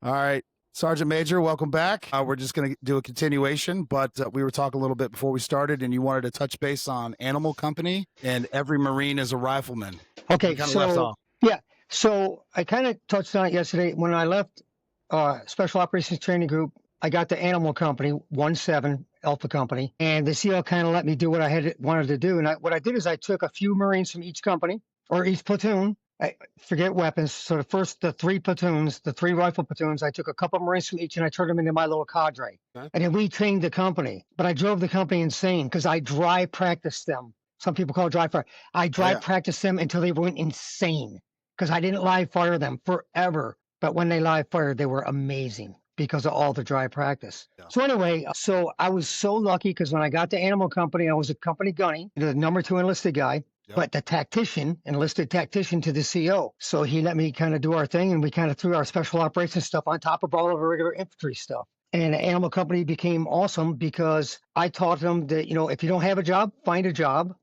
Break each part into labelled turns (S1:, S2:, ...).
S1: All right, Sergeant Major, welcome back. We're just going to do a continuation, but we were talking a little bit before we started, and you wanted to touch base on Animal Company and every Marine is a rifleman.
S2: Okay,
S1: Left off.
S2: Yeah, so I kind of touched on it yesterday. When I left Special Operations Training Group, I got the Animal Company, 1-7 Alpha Company, and the CO kind of let me do what I wanted to do. And what I did is I took a few Marines from each company or each platoon. I forget weapons. So the three platoons, the three rifle platoons, I took a couple Marines from each and I turned them into my little cadre. Okay. And then we trained the company. But I drove the company insane because I dry practiced them. Some people call it dry fire. I dry practiced them until they went insane because I didn't live fire them forever. But when they live fired, they were amazing because of all the dry practice. Yeah. So anyway, so I was so lucky because when I got to Animal Company, I was a company gunny, the number 2 enlisted guy. Yep. But the enlisted tactician to the CO. So he let me kind of do our thing, and we kind of threw our special operations stuff on top of all of our regular infantry stuff. And the Animal Company became awesome because I taught them that, if you don't have a job, find a job.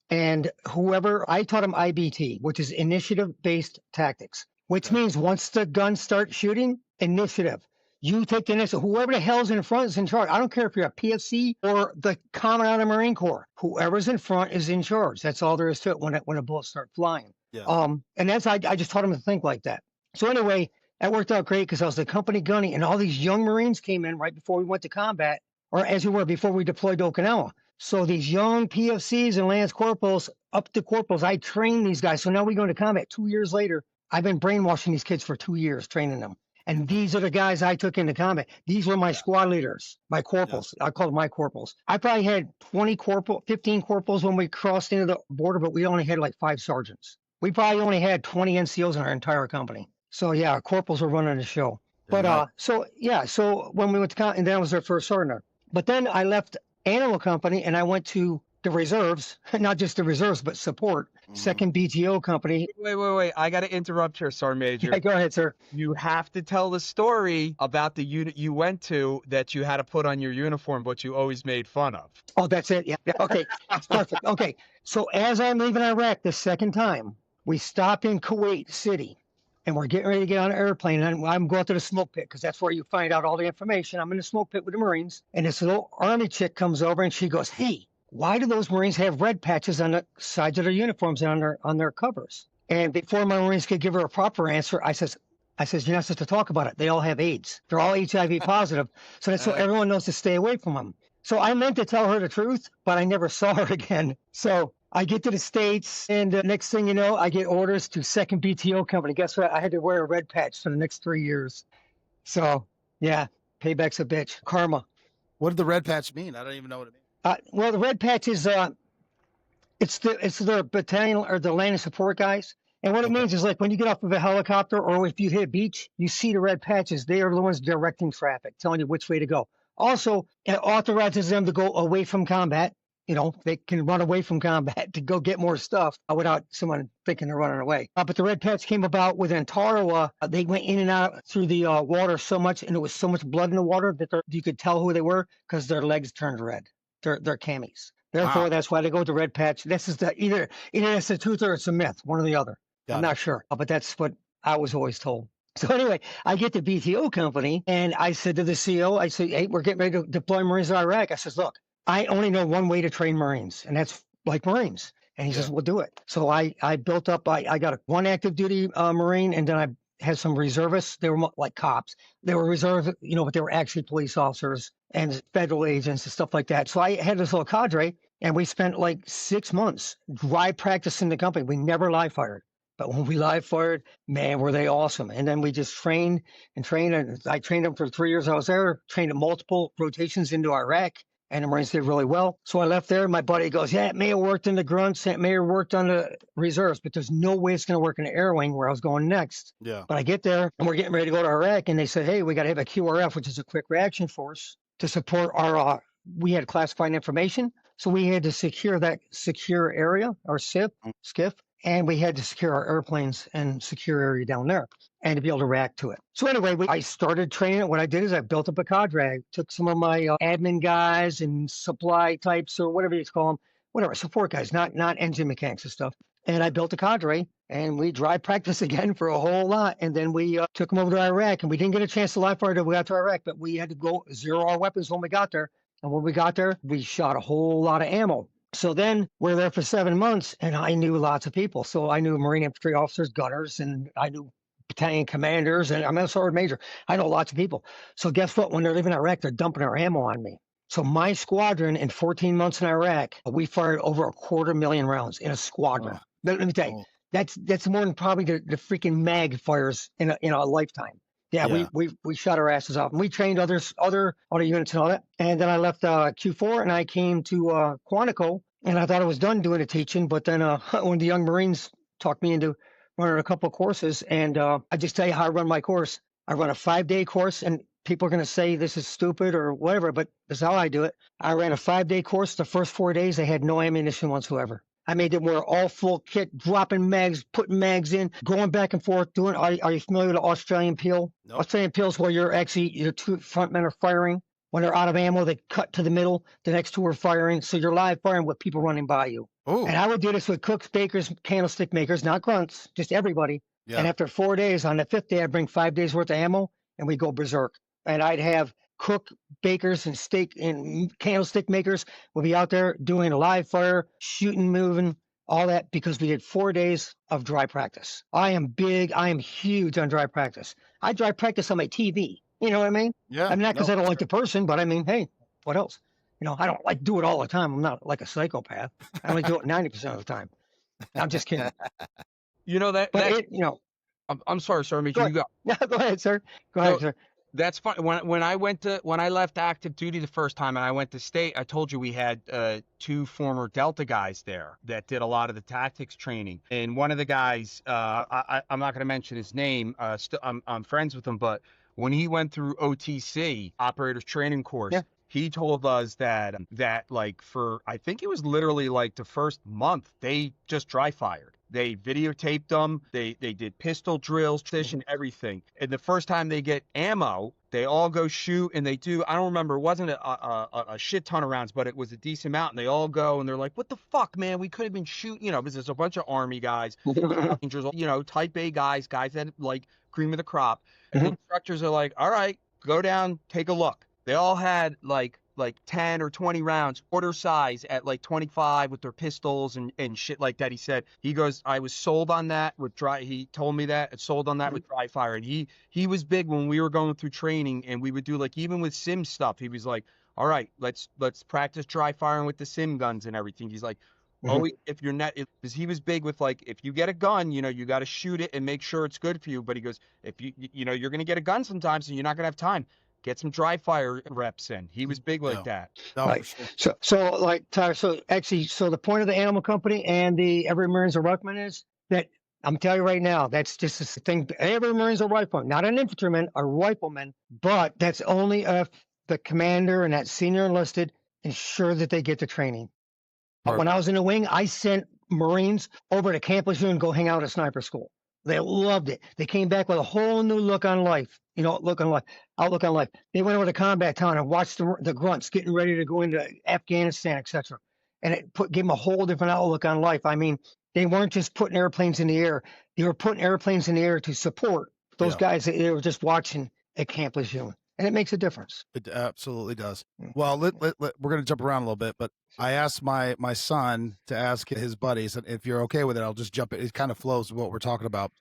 S2: And I taught them IBT, which is initiative-based tactics, which means once the guns start shooting, initiative. You take the initiative. Whoever the hell's in front is in charge. I don't care if you're a PFC or the Commandant of the Marine Corps. Whoever's in front is in charge. That's all there is to it when a bullets start flying. Yeah. And I just taught them to think like that. So anyway, that worked out great because I was the company gunny, and all these young Marines came in right before we went to combat, or as we were before we deployed to Okinawa. So these young PFCs and Lance Corporals, up to Corporals, I trained these guys. So now we go into combat 2 years later. I've been brainwashing these kids for 2 years, training them. And these are the guys I took into combat. These were my squad leaders, my corporals. Yeah. I call them my corporals. I probably had 15 corporals when we crossed into the border, but we only had like 5 sergeants. We probably only had 20 NCOs in our entire company. So yeah, our corporals were running the show. But so when we went to combat, and that was our first sergeant. But then I left Animal Company and I went to the reserves, not just the reserves, but support. Second BTO company.
S3: Wait. I got to interrupt here, Sergeant Major.
S2: Yeah, go ahead, sir.
S3: You have to tell the story about the unit you went to that you had to put on your uniform, but you always made fun of.
S2: Oh, that's it. Yeah. Okay. That's perfect. Okay. So as I'm leaving Iraq the second time, we stop in Kuwait City and we're getting ready to get on an airplane. And I'm going to the smoke pit because that's where you find out all the information. I'm in the smoke pit with the Marines, and this little Army chick comes over and she goes, "Hey, why do those Marines have red patches on the sides of their uniforms and on their covers?" And before my Marines could give her a proper answer, I says, "You're not supposed to talk about it. They all have AIDS. They're all HIV positive. So that's so everyone knows to stay away from them." So I meant to tell her the truth, but I never saw her again. So I get to the States, and the next thing you know, I get orders to second BTO company. Guess what? I had to wear a red patch for the next 3 years. So yeah, payback's a bitch. Karma.
S1: What did the red patch mean? I don't even know what it means.
S2: Well, the red patch is it's the battalion or the landing support guys. And what it means is, like, when you get off of a helicopter or if you hit a beach, you see the red patches. They are the ones directing traffic, telling you which way to go. Also, it authorizes them to go away from combat. They can run away from combat to go get more stuff without someone thinking they're running away. But the red patch came about within Tarawa. They went in and out through the water so much, and there was so much blood in the water that you could tell who they were because their legs turned red. They're camis. Therefore, That's why they go with the red patch. This is either it's the truth or it's a myth, one or the other. I'm not sure, but that's what I was always told. So anyway, I get the BTO company, and I said to the CO, I said, "Hey, we're getting ready to deploy Marines to Iraq." I says, "Look, I only know one way to train Marines, and that's like Marines." And he says, "We'll do it." So I built up. I got one active duty Marine, and then I had some reservists. They were like cops. They were reserve, but they were actually police officers and federal agents and stuff like that. So I had this little cadre, and we spent like 6 months dry practicing the company. We never live fired. But when we live fired, man, were they awesome. And then we just trained. And I trained them for 3 years I was there, trained at multiple rotations into Iraq, and the Marines did really well. So I left there. My buddy goes, "Yeah, it may have worked in the grunts. It may have worked on the reserves, but there's no way it's going to work in the air wing where I was going next." Yeah. But I get there, and we're getting ready to go to Iraq, and they said, "Hey, we got to have a QRF, which is a quick reaction force, to support our, we had classified information. So we had to secure that secure area, our SCIF, and we had to secure our airplanes and secure area down there and to be able to react to it." So anyway, I started training. What I did is I built up a cadre. I took some of my admin guys and supply types or whatever you call them. whatever, support guys, not engine mechanics and stuff. And I built a cadre, and we dry practice again for a whole lot. And then we took them over to Iraq, and we didn't get a chance to live fire till we got to Iraq, but we had to go zero our weapons when we got there. And when we got there, we shot a whole lot of ammo. So then we're there for 7 months, and I knew lots of people. So I knew Marine infantry officers, gunners, and I knew battalion commanders, and I'm a sergeant major. I know lots of people. So guess what? When they're leaving Iraq, they're dumping our ammo on me. So my squadron in 14 months in Iraq, we fired over 250,000 rounds in a squadron.
S1: Oh.
S2: Let me tell you, that's more than probably the freaking mag fires in a lifetime. Yeah,
S1: Yeah.
S2: we shot our asses off, and we trained other units and all that. And then I left Q4 and I came to Quantico, and I thought I was done doing the teaching, but then one of the young Marines talked me into running a couple of courses, and I just tell you how I run my course. I run a 5-day course, and people are going to say this is stupid or whatever, but that's how I do it. I ran a 5-day course. The first 4 days, they had no ammunition whatsoever. I made them wear all full kit, dropping mags, putting mags in, going back and forth, doing. Are you familiar with the Australian peel?
S1: Nope.
S2: Australian peel is where your two front men are firing. When they're out of ammo, they cut to the middle. The next two are firing. So you're live firing with people running by you.
S1: Ooh.
S2: And I would do this with cooks, bakers, candlestick makers, not grunts, just everybody.
S1: Yeah.
S2: And after 4 days, on the 5th day, I'd bring 5 days worth of ammo, and we go berserk. And I'd have cook, bakers, and steak and candlestick makers will be out there doing live fire, shooting, moving, all that, because we did 4 days of dry practice. I am huge on dry practice. I dry practice on my TV. You know what I mean?
S1: Yeah.
S2: I'm not because I don't like the person, but I mean, hey, what else? You know, I don't like do it all the time. I'm not like a psychopath. I only do it 90% of the time. I'm just kidding.
S3: You know that.
S2: But
S3: that
S2: it, you know,
S3: I'm sorry, Sergeant Major. You go.
S2: go ahead, sir. Go ahead, sir.
S3: That's fine. When I left active duty the first time and I went to state, I told you we had 2 former Delta guys there that did a lot of the tactics training. And one of the guys, I'm not going to mention his name. I'm friends with him, but when he went through OTC, Operators Training Course,
S2: Yeah.
S3: he told us that like for, I think it was literally like the first month, they just dry fired. They videotaped them. They did pistol drills, and everything. And the first time they get ammo, they all go shoot, and they do. I don't remember. It wasn't a shit ton of rounds, but it was a decent amount. And they all go, and they're like, "What the fuck, man? We could have been shooting." You know, because there's a bunch of Army guys, Rangers, you know, Type A guys that like cream of the crop. And the instructors are like, "All right, go down, take a look." They all had like 10 or 20 rounds, quarter size at like 25 with their pistols and shit like that. He goes, I was sold on that with dry. He told me that sold on that with dry fire. And he was big when we were going through training, and we would do like, even with sim stuff, he was like, all right, let's practice dry firing with the sim guns and everything. He's like, oh, if you're not, because he was big with like, if you get a gun, you know, you got to shoot it and make sure it's good for you. But he goes, if you know, you're going to get a gun sometimes and you're not going to have time. Get some dry fire reps in. He was big like that.
S1: No,
S2: Right.
S1: sure.
S2: So like Tyler, so the point of the animal company and the every Marines or Rifleman is that I'm telling you right now, that's just a thing. Every Marines or Rifleman, not an infantryman, a rifleman, but that's only if the commander and that senior enlisted ensure that they get the training. But when I was in the wing, I sent Marines over to Camp Lejeune and go hang out at sniper school. They loved it. They came back with a whole new look on life. You know, outlook on life. They went over to combat town and watched the grunts getting ready to go into Afghanistan, etc. And it gave them a whole different outlook on life. I mean, they weren't just putting airplanes in the air. They were putting airplanes in the air to support those guys that they were just watching at Camp Lejeune. And it makes a difference.
S1: It absolutely does. Well, we're going to jump around a little bit, but I asked my son to ask his buddies, and if you're okay with it, I'll just jump in. It kind of flows with what we're talking about.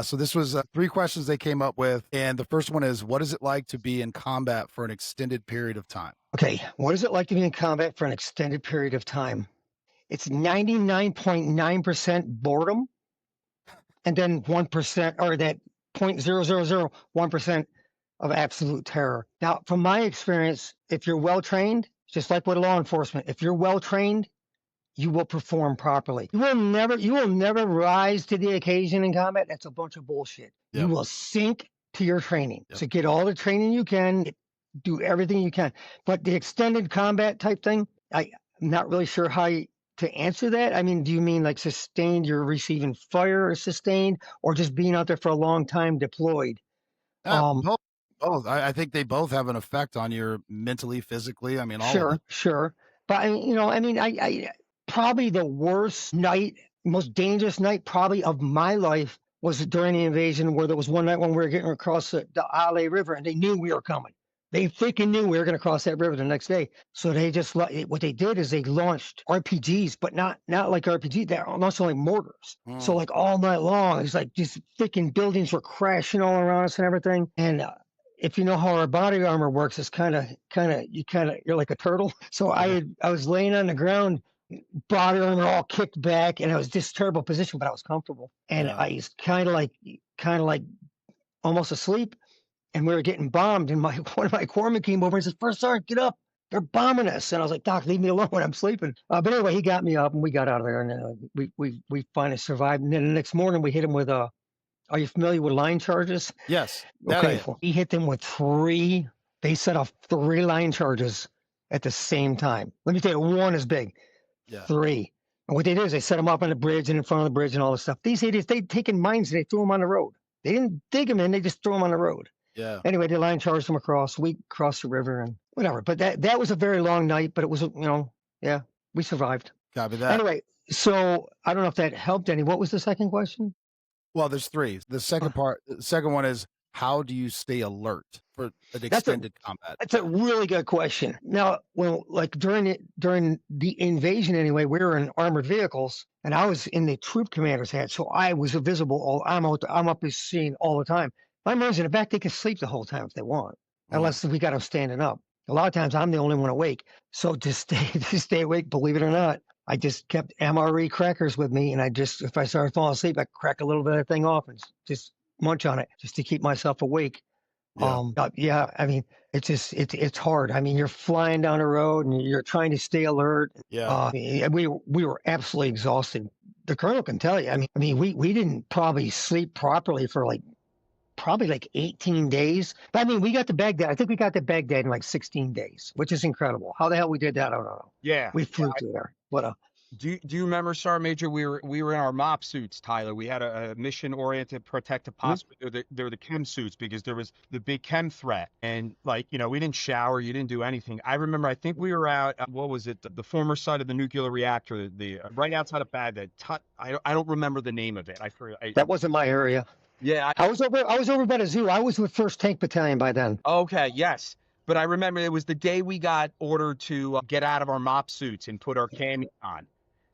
S1: So this was 3 questions they came up with, and the first one is, what is it like to be in combat for an extended period of time?
S2: Okay, what is it like to be in combat for an extended period of time? It's 99.9% boredom, and then 1%, or that 0.0001% of absolute terror. Now, from my experience, if you're well trained, just like with law enforcement, if you're well trained, you will perform properly. You will never rise to the occasion in combat. That's a bunch of bullshit.
S1: Yep.
S2: You will sink to your training.
S1: Yep.
S2: So get all the training you can, do everything you can. But the extended combat type thing, I'm not really sure how to answer that. I mean, do you mean like sustained, you're receiving fire or sustained, or just being out there for a long time deployed?
S1: Both. I think they both have an effect on your mentally, physically. I mean, all of it.
S2: Sure. But I probably the worst night, most dangerous night probably of my life was during the invasion, where there was one night when we were getting across the Ale River and they knew we were coming. They freaking knew we were going to cross that river the next day. So they just what they did is they launched RPGs, but not like RPGs. They're launched like mortars. So like all night long, it's like just freaking buildings were crashing all around us and everything. And if you know how our body armor works, it's you're like a turtle. So I was laying on the ground, body armor all kicked back, and it was just terrible position, but I was comfortable. And I was kind of like almost asleep. And we were getting bombed, and one of my corpsmen came over and says, "First Sergeant, get up! They're bombing us." And I was like, "Doc, leave me alone when I'm sleeping." But anyway, he got me up, and we got out of there, and we finally survived. And then the next morning, we hit him with are you familiar with line charges?
S1: Yes.
S2: Okay, he hit them with 3. They set off 3 line charges at the same time. Let me tell you, one is big.
S1: Yeah.
S2: 3. And what they did is they set them up on the bridge and in front of the bridge and all this stuff. These idiots, they'd taken mines and they threw them on the road. They didn't dig them in; they just threw them on the road.
S1: Yeah.
S2: Anyway, the line charged them across. We crossed the river and whatever. But that was a very long night, but it was, we survived.
S1: Copy that.
S2: Anyway, so I don't know if that helped any. What was the second question?
S1: Well, there's 3. The second one is, how do you stay alert for an extended combat?
S2: That's a really good question. Now, like during the invasion anyway, we were in armored vehicles, and I was in the troop commander's hat, so I was visible. I'm up the scene all the time. My Marines in the back, they can sleep the whole time if they want, unless we got them standing up. A lot of times I'm the only one awake. So to stay awake, believe it or not, I just kept MRE crackers with me. And if I started falling asleep, I crack a little bit of that thing off and just munch on it just to keep myself awake.
S1: Yeah.
S2: I mean, it's hard. I mean, you're flying down the road and you're trying to stay alert.
S1: Yeah.
S2: We were absolutely exhausted. The colonel can tell you. I mean, we didn't probably sleep properly for probably like 18 days. But I mean, we got to Baghdad. I think we got to Baghdad in like 16 days, which is incredible. How the hell we did that, I don't know.
S3: Yeah.
S2: We flew through there.
S3: Do you remember, Sergeant Major? We were in our MOP suits, Tyler. We had a mission-oriented protective posture. They're the chem suits because there was the big chem threat, and we didn't shower, you didn't do anything. I remember. I think we were out. What was it? The former site of the nuclear reactor, the right outside of Baghdad. I don't remember the name of it. I forgot.
S2: That wasn't my area.
S3: Yeah,
S2: I was over by the zoo. I was with 1st Tank Battalion by then.
S3: Okay, yes. But I remember it was the day we got ordered to get out of our MOP suits and put our cami on.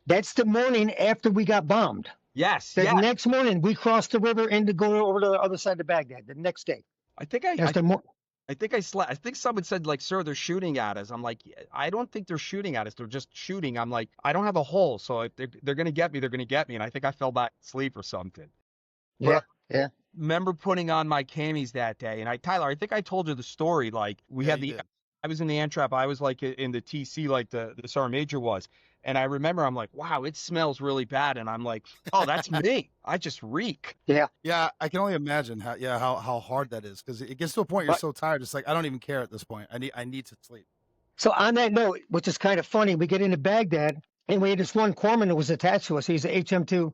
S2: That's the morning after we got bombed.
S3: Yes.
S2: The next morning, we crossed the river and to go over to the other side of Baghdad. The next day.
S3: I think I slept. I think someone said, "Sir, they're shooting at us." I'm like, I don't think they're shooting at us. They're just shooting. I'm like, I don't have a hole, so if they're gonna get me, they're gonna get me. And I think I fell back asleep or something.
S2: Yeah.
S3: Remember putting on my camis that day, and Tyler, I think I told you the story. I was in the Antrap. I was in the TC, like the Sergeant Major was. And I remember I'm like, wow, it smells really bad. And I'm like, oh, that's me. I just reek.
S2: Yeah.
S1: Yeah. I can only imagine how hard that is, because it gets to a point you're so tired. It's like, I don't even care at this point. I need to sleep.
S2: So on that note, which is kind of funny, we get into Baghdad and we had this one corpsman that was attached to us. He's an HM2,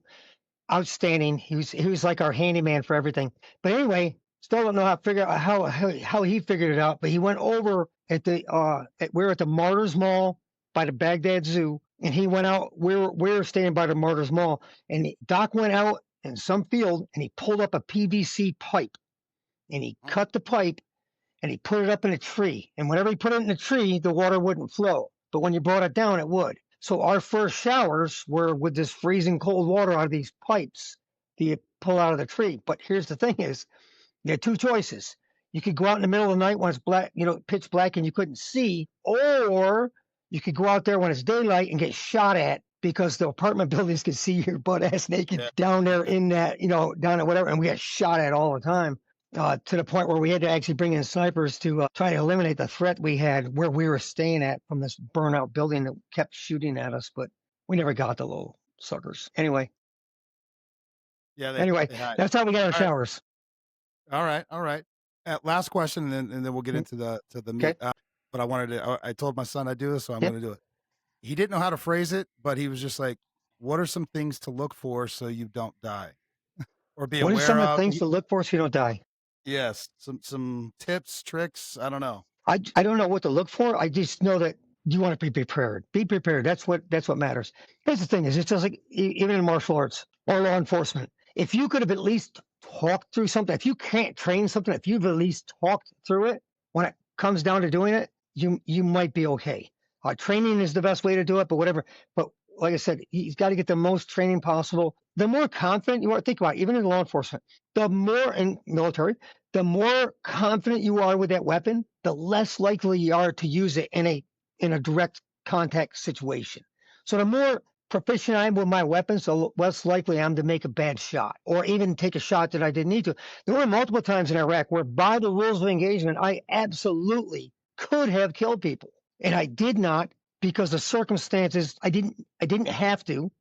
S2: outstanding. He was like our handyman for everything. But anyway, still don't know how he figured it out. But he went over we were at the Martyrs Mall by the Baghdad Zoo. And he went out. We were staying by the Martyrs Mall, and Doc went out in some field, and he pulled up a PVC pipe, and he cut the pipe, and he put it up in a tree. And whenever he put it in a tree, the water wouldn't flow. But when you brought it down, it would. So our first showers were with this freezing cold water out of these pipes that you pull out of the tree. But here's the thing: is you had 2 choices. You could go out in the middle of the night when it's black, pitch black, and you couldn't see, or you could go out there when it's daylight and get shot at because the apartment buildings could see your butt ass naked down there in that, down at whatever. And we got shot at all the time to the point where we had to actually bring in snipers to try to eliminate the threat we had where we were staying at from this burnout building that kept shooting at us. But we never got the little suckers. Anyway.
S1: Yeah.
S2: That's how we got our showers.
S1: All right. Last question, and then we'll get into the meat. But I told my son I'd do this, so I'm going to do it. He didn't know how to phrase it, but he was just like, what are some things to look for so you don't die? Or be aware of?
S2: What are some of the things to look for so you don't die?
S1: Yes. Some tips, tricks. I don't know.
S2: I don't know what to look for. I just know that you want to be prepared. Be prepared. That's what matters. Here's the thing: is it's just like even in martial arts or law enforcement. If you could have at least talked through something, if you can't train something, if you've at least talked through it, when it comes down to doing it, you might be okay. Training is the best way to do it, but whatever. But like I said, he's got to get the most training possible. The more confident you are, think about it, even in law enforcement, the more in military, the more confident you are with that weapon, the less likely you are to use it in a direct contact situation. So the more proficient I am with my weapons, the less likely I am to make a bad shot or even take a shot that I didn't need to. There were multiple times in Iraq where by the rules of engagement, I absolutely could have killed people. And I did not because the circumstances, I didn't have to,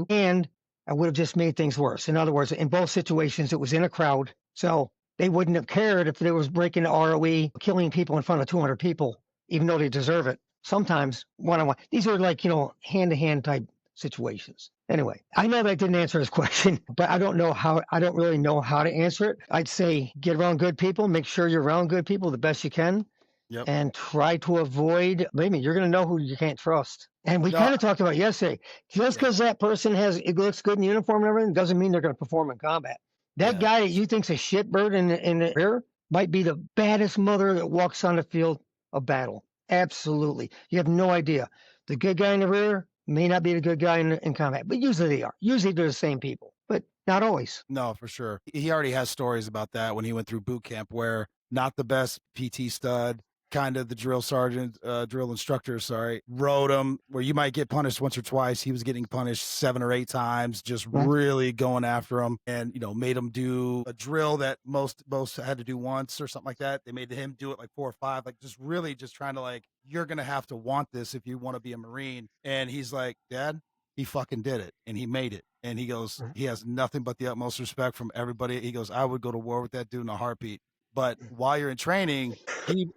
S2: and I would have just made things worse. In other words, in both situations, it was in a crowd. So they wouldn't have cared if they was breaking the ROE, killing people in front of 200 people, even though they deserve it. Sometimes one-on-one. These are like, hand-to-hand type situations. Anyway, I know that didn't answer his question, but I don't really know how to answer it. I'd say get around good people, make sure you're around good people the best you can.
S1: Yep.
S2: And try to avoid, maybe you're going to know who you can't trust. And we kind of talked about yesterday, just because that person it looks good in uniform and everything doesn't mean they're going to perform in combat. That guy that you think's a shitbird in the rear might be the baddest mother that walks on the field of battle. Absolutely. You have no idea. The good guy in the rear may not be the good guy in combat, but usually they are. Usually they're the same people, but not always.
S1: No, for sure. He already has stories about that when he went through boot camp where not the best PT stud, kind of the drill sergeant, drill instructor, wrote him where you might get punished once or twice. He was getting punished 7 or 8 times, just really going after him and, made him do a drill that most had to do once or something like that. They made him do it like 4 or 5, like just really just trying to like, you're going to have to want this if you want to be a Marine. And he's like, Dad, he fucking did it and he made it. And he goes, he has nothing but the utmost respect from everybody. He goes, I would go to war with that dude in a heartbeat. But while you're in training,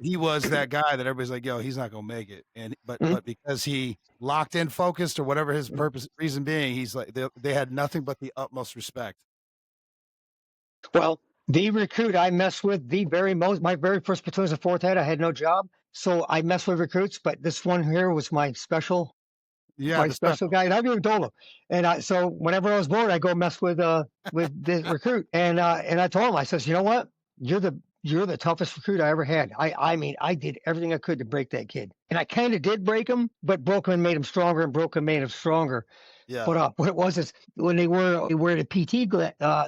S1: he was that guy that everybody's like, yo, he's not gonna make it. And but because he locked in, focused, or whatever his reason being, he's like they had nothing but the utmost respect.
S2: Well, the recruit I messed with my very first platoon was a 4th head. I had no job, so I messed with recruits. But this one here was my special. Yeah, special guy, and I've even told him. And so whenever I was bored, I go mess with the recruit, and I told him, I says, you know what, you're the toughest recruit I ever had. I mean, I did everything I could to break that kid, and I kind of did break him, but broke him and made him stronger, and broke him made him stronger. Yeah. But what it was is when they wear the PT,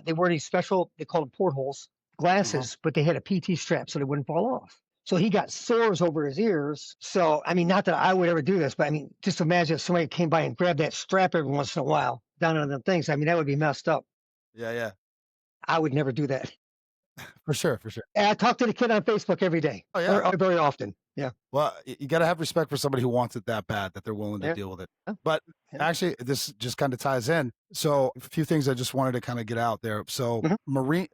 S2: they wear these special, they call them portholes glasses, but they had a PT strap so they wouldn't fall off. So he got sores over his ears. So, I mean, not that I would ever do this, but I mean, just imagine if somebody came by and grabbed that strap every once in a while down on the things. I mean, that would be messed up.
S1: Yeah.
S2: I would never do that.
S1: For sure.
S2: And I talk to the kid on Facebook every day. Oh, yeah. Or very often. Yeah.
S1: Well, you got to have respect for somebody who wants it that bad that they're willing to deal with it. Yeah. But actually, this just kind of ties in. So a few things I just wanted to kind of get out there. So Marine,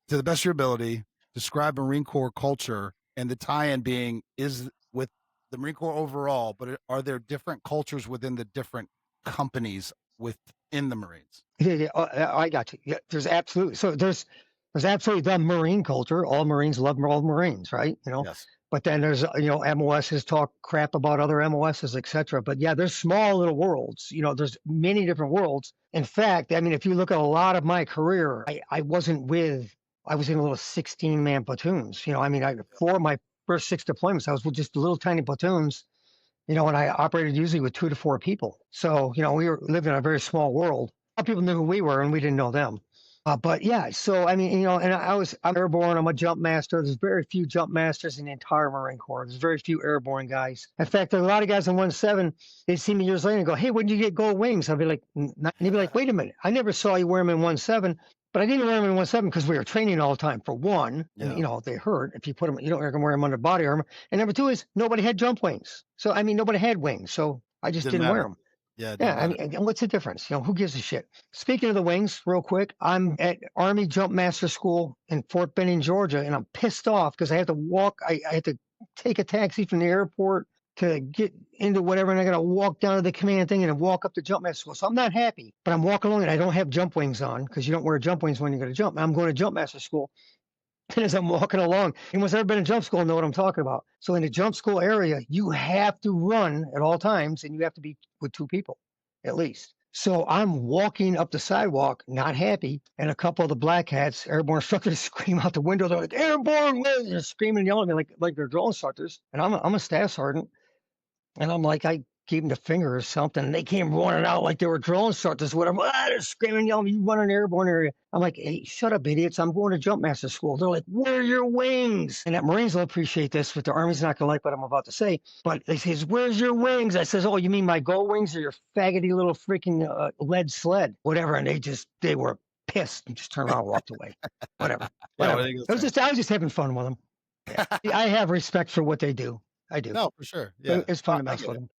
S1: to the best of your ability, describe Marine Corps culture. And the tie-in being is with the Marine Corps overall, but are there different cultures within the different companies within the Marines?
S2: Yeah, I got you. Yeah, there's absolutely. So there's absolutely the Marine culture. All Marines love all Marines, right?
S1: Yes.
S2: But then there's, MOSs talk crap about other MOSs, etc. But yeah, there's small little worlds. There's many different worlds. In fact, I mean, if you look at a lot of my career, I was in little 16-man platoons. I mean, 4 of my first 6 deployments, I was with just little tiny platoons, and I operated usually with 2 to 4 people. So, we lived in a very small world. A lot of people knew who we were, and we didn't know them. But yeah, so I mean, and I'm airborne. I'm a jump master. There's very few jump masters in the entire Marine Corps. There's very few airborne guys. In fact, there are a lot of guys in 1-7. They see me years later and go, "Hey, when did you get gold wings?" I'll be like, and they'd be like, "Wait a minute, I never saw you wear them in 1-7." But I didn't wear them in 1-7 because we were training all the time. For one, and, they hurt if you put them. You don't wear them under body armor. And number 2 is nobody had jump wings. So I mean, nobody had wings. So I just didn't wear them. Yeah. I mean, what's the difference? Who gives a shit? Speaking of the wings, real quick, I'm at Army Jump Master School in Fort Benning, Georgia, and I'm pissed off because I have to walk. I have to take a taxi from the airport to get into whatever, and I got to walk down to the command thing and walk up to Jump Master School. So I'm not happy, but I'm walking along and I don't have jump wings on because you don't wear jump wings when you're going to jump. I'm going to Jump Master School. And as I'm walking along, anyone's ever been in jump school know what I'm talking about. So in the jump school area, you have to run at all times and you have to be with 2 people at least. So I'm walking up the sidewalk, not happy, and a couple of the black hats, airborne instructors, scream out the window. They're like, "Airborne!" They're screaming and yelling at me like they're drill instructors. And I'm a staff sergeant. And I'm like, I gave them the finger or something. And they came running out like they were drill instructors with them. They're screaming, yelling, "You run an airborne area." I'm like, "Hey, shut up, idiots. I'm going to jump master school." They're like, "Where are your wings?" And that Marines will appreciate this, but the Army's not going to like what I'm about to say. But they say, "Where's your wings?" I says, "Oh, you mean my gold wings or your faggoty little freaking lead sled?" Whatever. And they were pissed and just turned around and walked away. Whatever.
S1: Yeah,
S2: Whatever.
S1: what are you gonna say?
S2: I was just having fun with them. Yeah. I have respect for what they do. I do.
S1: No, for sure. Yeah.
S2: It's fun to
S1: I
S2: mess
S1: get
S2: with
S1: it.
S2: them.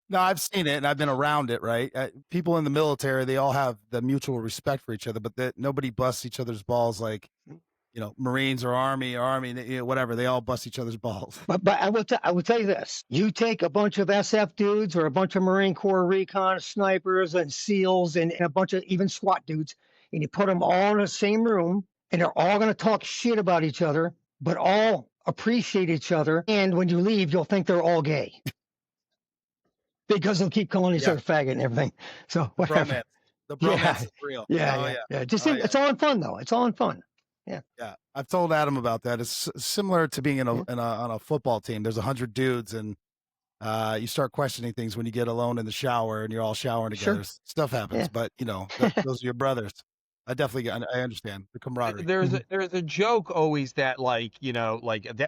S1: No, I've seen it and I've been around it, right? People in the military, they all have the mutual respect for each other, but nobody busts each other's balls like, Marines or Army, whatever. They all bust each other's balls.
S2: But I will tell you this: you take a bunch of SF dudes or a bunch of Marine Corps recon snipers and SEALs and a bunch of even SWAT dudes, and you put them all in the same room, and they're all going to talk shit about each other, but all appreciate each other. And when you leave, you'll think they're all gay because they'll keep calling each
S1: Yeah.
S2: other faggot and everything. So
S1: The
S2: whatever.
S1: bromance. The bromance is real.
S2: Yeah,
S1: Oh,
S2: yeah,
S1: yeah.
S2: yeah. Just
S1: Oh,
S2: it's all in fun though. It's all in fun.
S1: Yeah, I've told Adam about that. It's similar to being on a football team. There's 100 dudes, and you start questioning things when you get alone in the shower and you're all showering together.
S2: Sure.
S1: Stuff happens,
S2: Yeah.
S1: but those are your brothers. I understand the camaraderie.
S3: There's a joke always that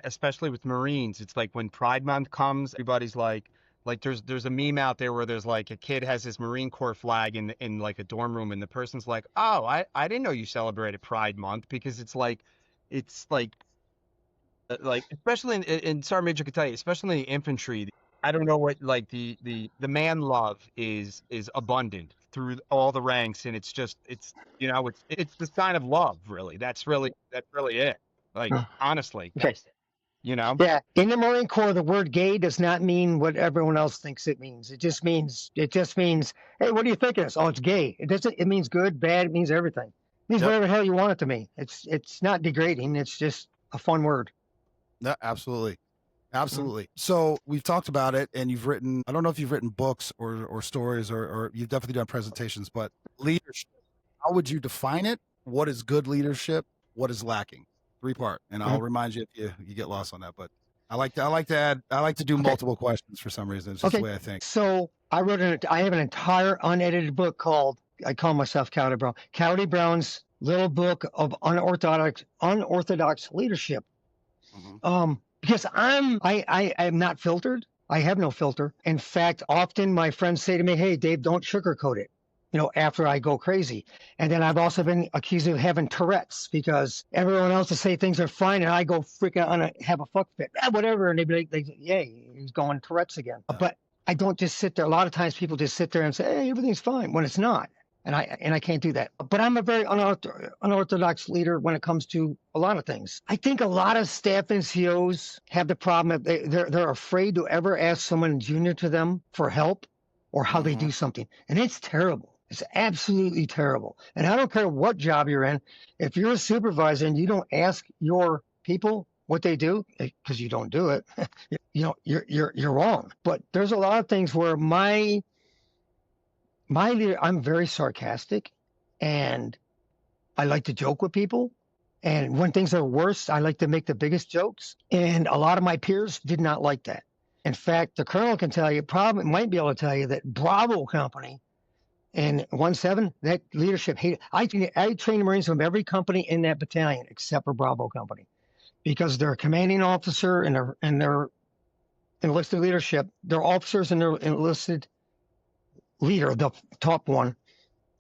S3: especially with Marines, it's like when Pride Month comes, everybody's like there's a meme out there where there's like a kid has his Marine Corps flag in like a dorm room, and the person's like, "Oh, I didn't know you celebrated Pride Month," because it's like especially in Sergeant Major could tell you, especially in the infantry. I don't know what like the man love is abundant through all the ranks, and it's the sign of love, really. That's really it. Like honestly,
S2: Okay.
S3: Yeah.
S2: In the Marine Corps, the word gay does not mean what everyone else thinks it means. It just means, hey, what do you think it is? Oh, it's gay. It means good, bad, it means everything. It means whatever the hell you want it to mean. It's not degrading, it's just a fun word.
S1: No, absolutely. Absolutely. So we've talked about it, and you've written, I don't know if you've written books or stories or you've definitely done presentations, but leadership, how would you define it? What is good leadership? What is lacking? 3-part. And I'll remind you if you get lost on that, but I like to do multiple questions for some reason. It's just the way I think.
S2: So I have an entire unedited book I call myself Cowdy Brown. Cowdy Brown's little book of unorthodox leadership. Because I'm not filtered. I have no filter. In fact, often my friends say to me, "Hey, Dave, don't sugarcoat it," after I go crazy. And then I've also been accused of having Tourette's because everyone else will say things are fine and I go freaking have a fuck fit, whatever. And they'd be like, "Yeah, he's going Tourette's again." But I don't just sit there. A lot of times people just sit there and say, "Hey, everything's fine," when it's not. And I can't do that. But I'm a very unorthodox leader when it comes to a lot of things. I think a lot of staff NCOs have the problem that they're afraid to ever ask someone junior to them for help or how they do something. And it's terrible. It's absolutely terrible. And I don't care what job you're in. If you're a supervisor and you don't ask your people what they do, because you don't do it, you're wrong. But there's a lot of things where my leader, I'm very sarcastic and I like to joke with people. And when things are worse, I like to make the biggest jokes. And a lot of my peers did not like that. In fact, the colonel can tell you, probably might be able to tell you that Bravo Company and 1-7, that leadership hated. I trained Marines from every company in that battalion except for Bravo Company because their commanding officer and their enlisted leadership, their officers and their enlisted leader, the top one,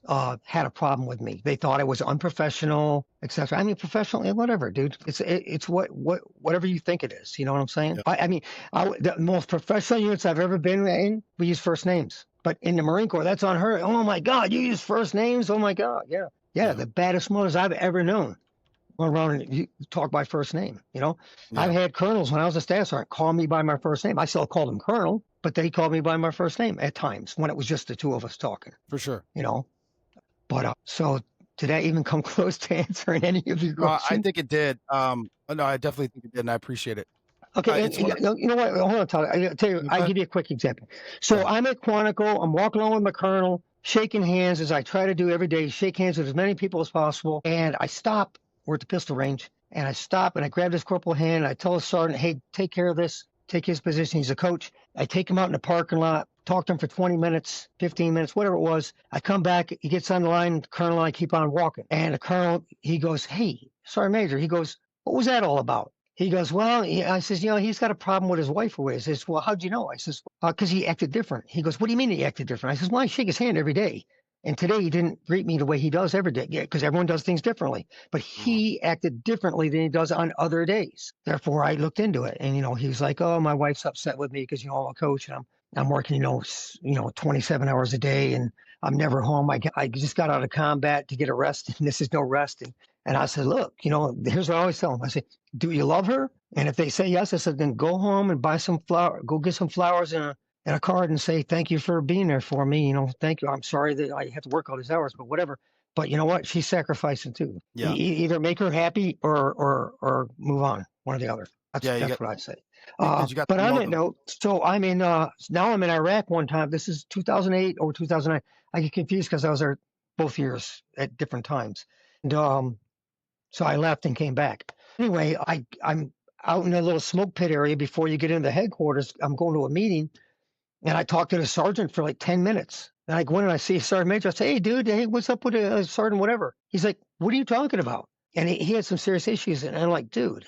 S2: had a problem with me. They thought I was unprofessional, etc. I mean, professional, whatever, dude. It's whatever you think it is. You know what I'm saying? Yeah. The most professional units I've ever been in, we use first names. But in the Marine Corps, that's unheard. Oh my God, you use first names? Oh my God, yeah. The baddest mothers I've ever known went around and you talk by first name. Yeah. I've had colonels when I was a staff sergeant call me by my first name. I still called him colonel, but they called me by my first name at times when it was just the two of us talking.
S1: For sure.
S2: But so Did I even come close to answering any of your
S1: No, I
S2: questions?
S1: think it did. No, I definitely think it did, and I appreciate it.
S2: Okay,
S1: It's one of
S2: you know what? Hold on, Tyler. I tell you,
S1: go
S2: I'll
S1: ahead.
S2: give you a quick example. So
S1: Yeah.
S2: I'm at Quantico. I'm walking along with my colonel, shaking hands as I try to do every day, shake hands with as many people as possible. And I stop. We're at the pistol range, and I stop and I grab this corporal hand. And I tell the sergeant, "Hey, take care of this. Take his position. He's a coach." I take him out in the parking lot, talk to him for 20 minutes, 15 minutes, whatever it was. I come back. He gets on the line. The colonel and I keep on walking. And the colonel, he goes, "Hey, Sergeant Major." He goes, "What was that all about?" He goes, "Well," I says, he's got a problem with his wife away. I says, "Well, how'd you know?" I says, "Because he acted different." He goes, "What do you mean he acted different?" I says, "Well, I shake his hand every day. And today he didn't greet me the way he does every day. Yeah, because everyone does things differently. But he acted differently than he does on other days. Therefore, I looked into it. And, he was like, "Oh, my wife's upset with me because, I'm a coach and I'm working, 27 hours a day and I'm never home. I just got out of combat to get a rest and this is no rest." And I said, "Look, here's what I always tell them. I say, do you love her? And if they say yes," I said, "then go home and buy some flower, go get some flowers and a card and say, thank you for being there for me. Thank you. I'm sorry that I have to work all these hours, but whatever. But you know what? She's sacrificing too.
S1: Yeah.
S2: Either make her happy or move on, one or the other." That's what I say.
S1: Because you got
S2: But
S1: to
S2: on
S1: know
S2: that
S1: them.
S2: note, so I'm in, now I'm in Iraq one time. This is 2008 or 2009. I get confused because I was there both years at different times. And, so I left and came back. Anyway, I'm out in a little smoke pit area before you get into the headquarters. I'm going to a meeting and I talked to the sergeant for like 10 minutes. And I go in and I see a sergeant major. I say, "Hey, dude, hey, what's up with a sergeant, whatever?" He's like, "What are you talking about?" And he had some serious issues. And I'm like, "Dude,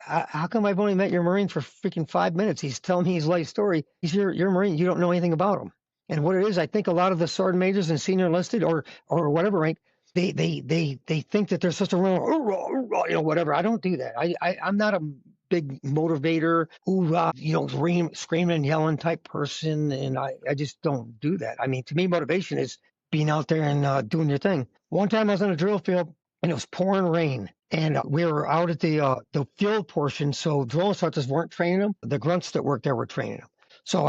S2: how come I've only met your Marine for freaking 5 minutes? He's telling me his life story. He's your Marine. You don't know anything about him." And what it is, I think a lot of the sergeant majors and senior enlisted or whatever rank, they think that they're supposed to run, whatever. I don't do that. I'm not a big motivator, screaming and yelling type person, and I just don't do that. I mean, to me, motivation is being out there and doing your thing. One time I was on a drill field and it was pouring rain, and we were out at the field portion, so drill instructors weren't training them. The grunts that worked there were training them. So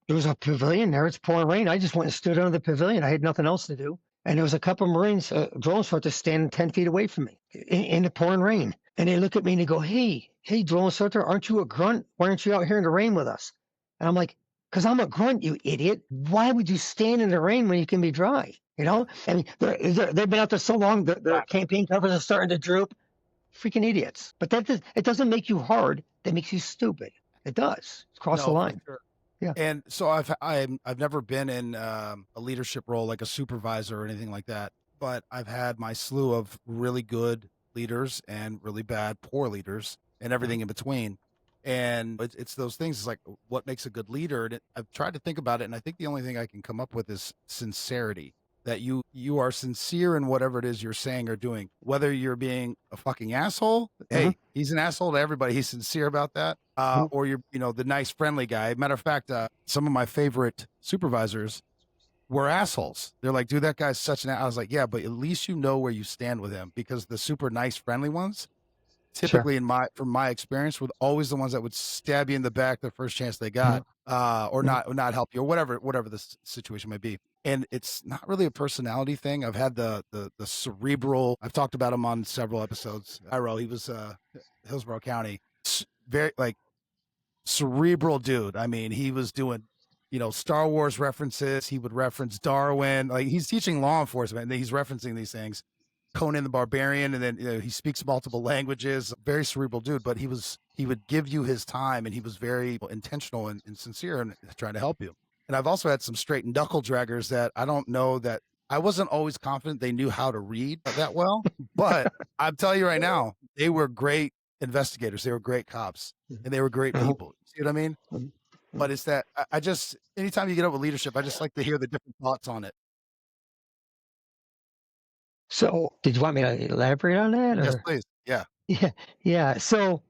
S2: there was a pavilion there. It's pouring rain. I just went and stood under the pavilion. I had nothing else to do. And there was a couple of Marines, drill instructors, standing 10 feet away from me in the pouring rain. And they look at me and they go, hey, drill instructor, aren't you a grunt? Why aren't you out here in the rain with us?" And I'm like, "Because I'm a grunt, you idiot. Why would you stand in the rain when you can be dry?" I mean, they've been out there so long, their campaign covers are starting to droop. Freaking idiots. But it doesn't make you hard. That makes you stupid. It does. It's cross the
S1: No, for
S2: line.
S1: sure.
S2: Yeah.
S1: And so I've never been in a leadership role like a supervisor or anything like that, but I've had my slew of really good leaders and really bad poor leaders and everything in between. And it's those things. It's like what makes a good leader. And I've tried to think about it, and I think the only thing I can come up with is sincerity. That you are sincere in whatever it is you're saying or doing, whether you're being a fucking asshole. Hey, he's an asshole to everybody. He's sincere about that. Or you're, the nice, friendly guy. Matter of fact, some of my favorite supervisors were assholes. They're like, "Dude, that guy's such an." I was like, "Yeah, but at least you know where you stand with him," because the super nice, friendly ones, typically from my experience, were always the ones that would stab you in the back the first chance they got, or not help you, or whatever the situation may be. And it's not really a personality thing. I've had the cerebral. I've talked about him on several episodes. Iro, he was Hillsborough County, very like cerebral dude. I mean, he was doing, Star Wars references. He would reference Darwin. Like he's teaching law enforcement, and he's referencing these things. Conan the Barbarian, and then he speaks multiple languages. Very cerebral dude, but he would give you his time, and he was very intentional and sincere in trying to help you. And I've also had some straight knuckle draggers that I don't know that I wasn't always confident they knew how to read that well, but I'm telling you right now, they were great investigators. They were great cops, and they were great people. See what I mean? But it's that I just anytime you get up with leadership, I just like to hear the different thoughts on it.
S2: So, did you want me to elaborate on that?
S1: Yes,
S2: Or?
S1: please. Yeah.
S2: Yeah. So,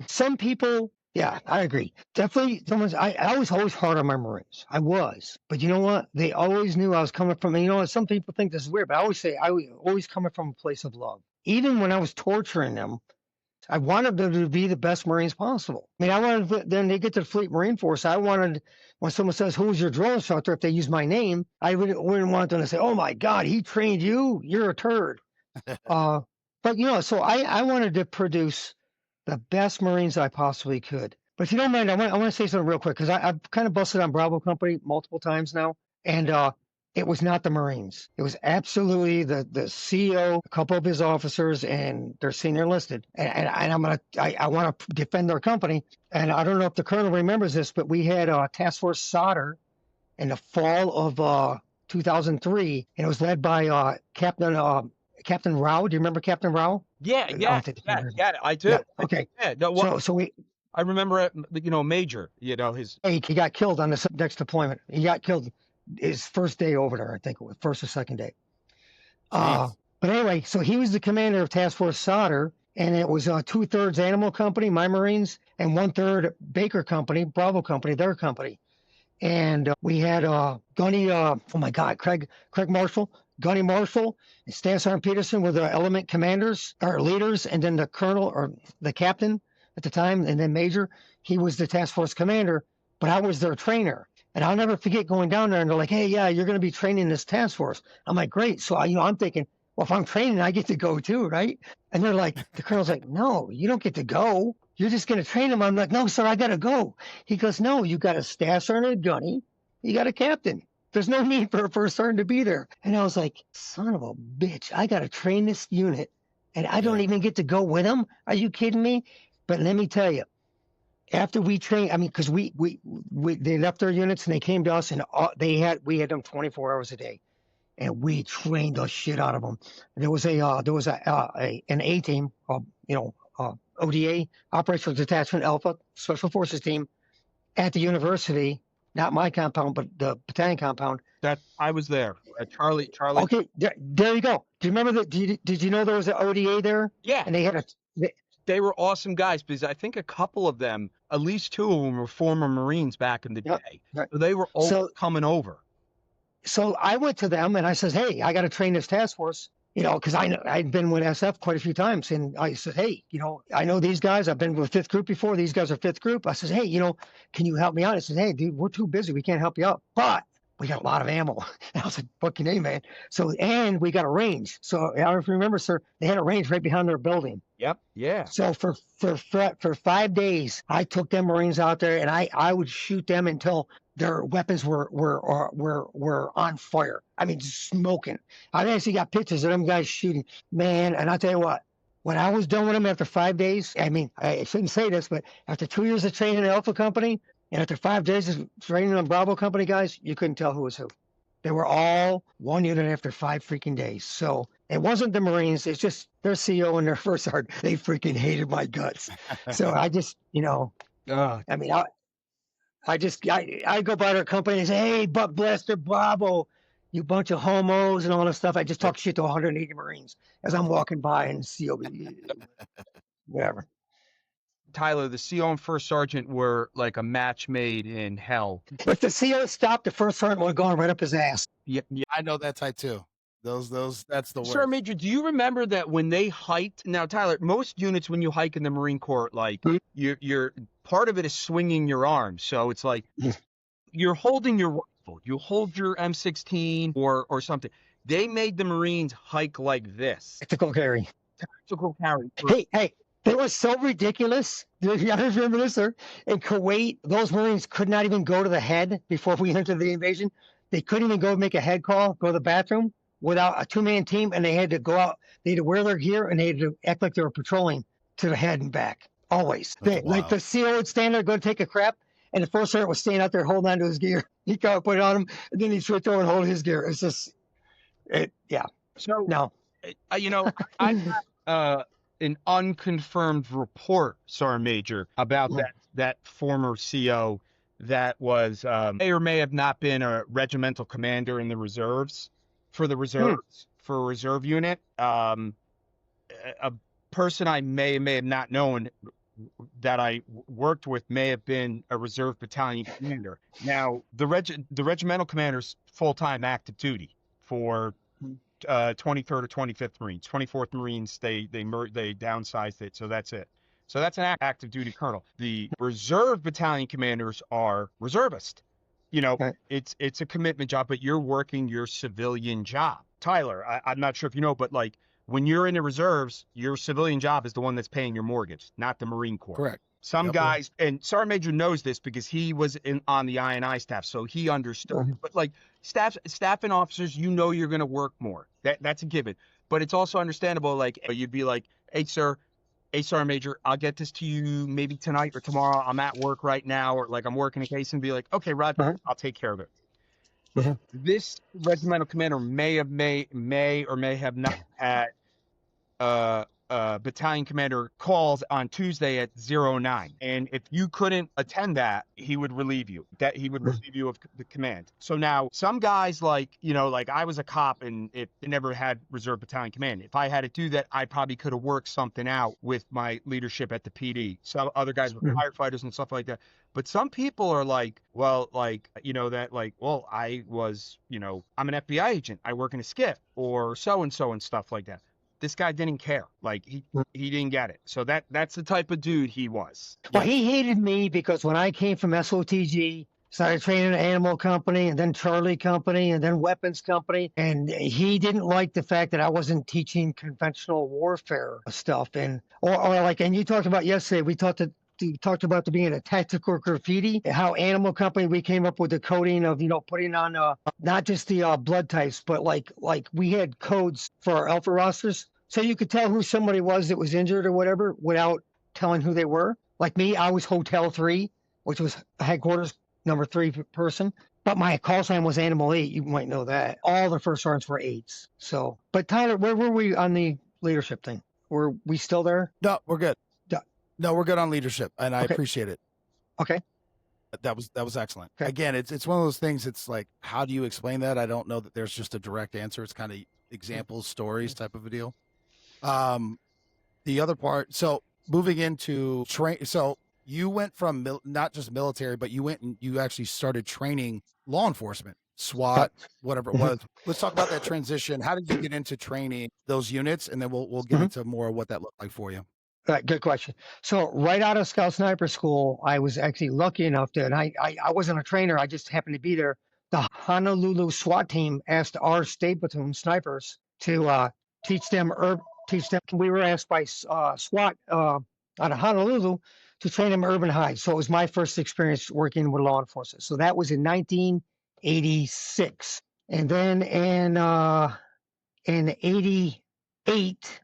S2: some people, I agree. Definitely, I was always hard on my Marines. I was, but you know what? They always knew I was coming from. And some people think this is weird, but I always say I was always coming from a place of love. Even when I was torturing them, I wanted them to be the best Marines possible. I mean, I wanted then they get to the Fleet Marine Force. I wanted when someone says, "Who's your drill instructor?" if they use my name, I wouldn't want them to say, "Oh my God, he trained you? You're a turd." But so I wanted to produce the best Marines I possibly could. But if you don't mind, I want to say something real quick because I've kind of busted on Bravo Company multiple times now, and it was not the Marines. It was absolutely the CEO, a couple of his officers, and their senior enlisted. And I want to defend their company. And I don't know if the colonel remembers this, but we had Task Force Solder in the fall of 2003, and it was led by Captain Rao. Do you remember Captain Rao?
S3: Yeah,
S2: I don't
S3: yeah,
S2: think you
S3: yeah,
S2: remember.
S3: yeah. I do.
S2: Yeah. Okay.
S3: Yeah. No, well,
S2: So
S3: I remember it. Major. His.
S2: he got killed on the next deployment. He got killed his first day over there. I think it was first or second day.
S1: Jeez.
S2: But anyway, so he was the commander of Task Force Solder, and it was 2/3 Animal Company, my Marines, and 1/3 Baker Company, Bravo Company, their company. And we had Gunny, oh my God, Craig Marshall, Gunny Marshall, and Stan Sergeant Peterson were the element commanders or leaders, and then the colonel or the captain at the time, and then Major, he was the task force commander, but I was their trainer. And I'll never forget going down there, and they're like, "Hey, yeah, you're going to be training this task force." I'm like, "Great." So I'm thinking, well, if I'm training, I get to go too, right? And they're like, the colonel's like, "No, you don't get to go. You're just going to train them." I'm like, "No, sir, I got to go." He goes, "No, you got a staff sergeant, a gunny, you got a captain. There's no need for a first sergeant to be there." And I was like, son of a bitch, I got to train this unit, and I don't even get to go with them. Are you kidding me? But let me tell you, after we trained, I mean, because they left their units and they came to us, and we had them 24 hours a day, and we trained the shit out of them. There was an A team, ODA, Operational Detachment Alpha Special Forces team, at the university, not my compound, but the battalion compound.
S3: That I was there. Charlie.
S2: Okay, there you go. Do you remember that? Did you know there was an ODA there?
S3: Yeah.
S2: And they had
S3: They were awesome guys because I think a couple of them, at least two of them, were former Marines back in the day.
S2: Right.
S3: So they were all coming over.
S2: So I went to them and I says, "Hey, I got to train this task force." Because I'd been with SF quite a few times. And I said, "Hey, I know these guys. I've been with 5th Group before. These guys are 5th Group." I says, "Hey, can you help me out?" I says, "Hey, dude, we're too busy. We can't help you out. But we got a lot of ammo." And I was like, "Fucking A, man." So, and we got a range. So I don't know if you remember, sir, they had a range right behind their building.
S3: Yep. Yeah.
S2: So for 5 days, I took them Marines out there, and I would shoot them until their weapons were on fire. I mean, smoking. I actually got pictures of them guys shooting, man. And I'll tell you what, when I was done with them after 5 days, I mean, I shouldn't say this, but after 2 years of training in Alpha Company, and after 5 days of training on Bravo Company guys, you couldn't tell who was who. They were all one unit after 5 freaking days. So it wasn't the Marines. It's just their CO and their first sergeant. They freaking hated my guts. So I just, I mean, I go by their company and say, "Hey, butt blaster Bravo, you bunch of homos," and all this stuff. I just talk shit to 180 Marines as I'm walking by and CO, whatever.
S3: Tyler, the CO and first sergeant were like a match made in hell.
S2: If the CO stopped, the first sergeant would have gone right up his ass.
S3: Yeah.
S1: I know that type too. Those that's the worst.
S3: Sergeant Major, do you remember that when they hiked? Now, Tyler, most units when you hike in the Marine Corps, like you're part of it is swinging your arms, so it's like you're holding your rifle, you hold your M16 or something. They made the Marines hike like this.
S2: Tactical carry.
S3: Tactical carry.
S2: Hey, they were so ridiculous. Do you guys remember this, sir? In Kuwait, those Marines could not even go to the head before we entered the invasion. They couldn't even go make a head call, go to the bathroom without a 2-man team, and they had to go out. They had to wear their gear, and they had to act like they were patrolling to the head and back. Always. Like the CO would stand there, go take a crap, and the first sergeant was standing out there holding on to his gear. He'd go put it on him, and then he'd switch over and hold his gear. It's just, yeah.
S3: So,
S2: no.
S3: I have an unconfirmed report, Sergeant Major, about that former CO that was may or may have not been a regimental commander in the reserves, for the reserves, for a reserve unit. A person I may have not known that I worked with may have been a reserve battalion commander. Now, the regimental commander's full-time active duty for 23rd or 25th Marines. 24th Marines, they downsized it, so that's it. So that's an active duty colonel. The reserve battalion commanders are reservists. you know,
S2: Okay.
S3: it's a commitment job, but you're working your civilian job. Tyler, I'm not sure if you know, but like when you're in the reserves, your civilian job is the one that's paying your mortgage, not the Marine Corps.
S1: Correct.
S3: Some
S1: Yep.
S3: guys, and Sergeant Major knows this because he was on the I&I staff, so he understood.
S2: Mhm.
S3: But like staff and officers, you know you're going to work more. That's a given. But it's also understandable. Like you'd be like, "Hey, sir, hey, Sergeant Major, I'll get this to you maybe tonight or tomorrow. I'm at work right now, or like I'm working a case," and be like, "Okay, Roger,
S2: Uh-huh.
S3: I'll take care of it."
S2: Uh-huh.
S3: This regimental commander may or may have not had battalion commander calls on Tuesday at 09. And if you couldn't attend that, he would relieve you. That he would relieve you of the command. So now some guys like, you know, like I was a cop and it never had reserve battalion command. If I had to do that, I probably could have worked something out with my leadership at the PD. Some other guys were firefighters and stuff like that. But some people are like, well, like, you know, that like, well, I was, you know, I'm an FBI agent. I work in a skiff or so and stuff like that. This guy didn't care. Like he didn't get it. So that's the type of dude he was.
S2: Well, he hated me because when I came from SOTG, started training an animal company and then Charlie company and then weapons company. And he didn't like the fact that I wasn't teaching conventional warfare stuff. And, or like, and you talked about yesterday, we talked about the being a tactical graffiti, how animal company, we came up with the coding of, you know, putting on not just the blood types, but like we had codes for our alpha rosters. So you could tell who somebody was that was injured or whatever without telling who they were. Like me, I was Hotel 3, which was headquarters number 3 person. But my call sign was Animal 8. You might know that. All the first sergeants were 8s. So, but Tyler, where were we on the leadership thing? Were we still there?
S1: No, we're good. No, we're good on leadership, and I
S2: Okay.
S1: appreciate it.
S2: Okay.
S1: That was excellent.
S2: Okay.
S1: Again, it's one of those things. It's like, how do you explain that? I don't know that there's just a direct answer. It's kind of examples, stories type of a deal. The other part. So moving into train. So you went from not just military, but you went and you actually started training law enforcement, SWAT, whatever it was. Let's talk about that transition. How did you get into training those units, and then we'll get into more of what that looked like for you.
S2: Good question. So right out of Scout Sniper School, I was actually lucky enough to, and I wasn't a trainer, I just happened to be there. The Honolulu SWAT team asked our state platoon snipers to teach them. We were asked by SWAT out of Honolulu to train them urban hide. So it was my first experience working with law enforcement. So that was in 1986, and then in 88.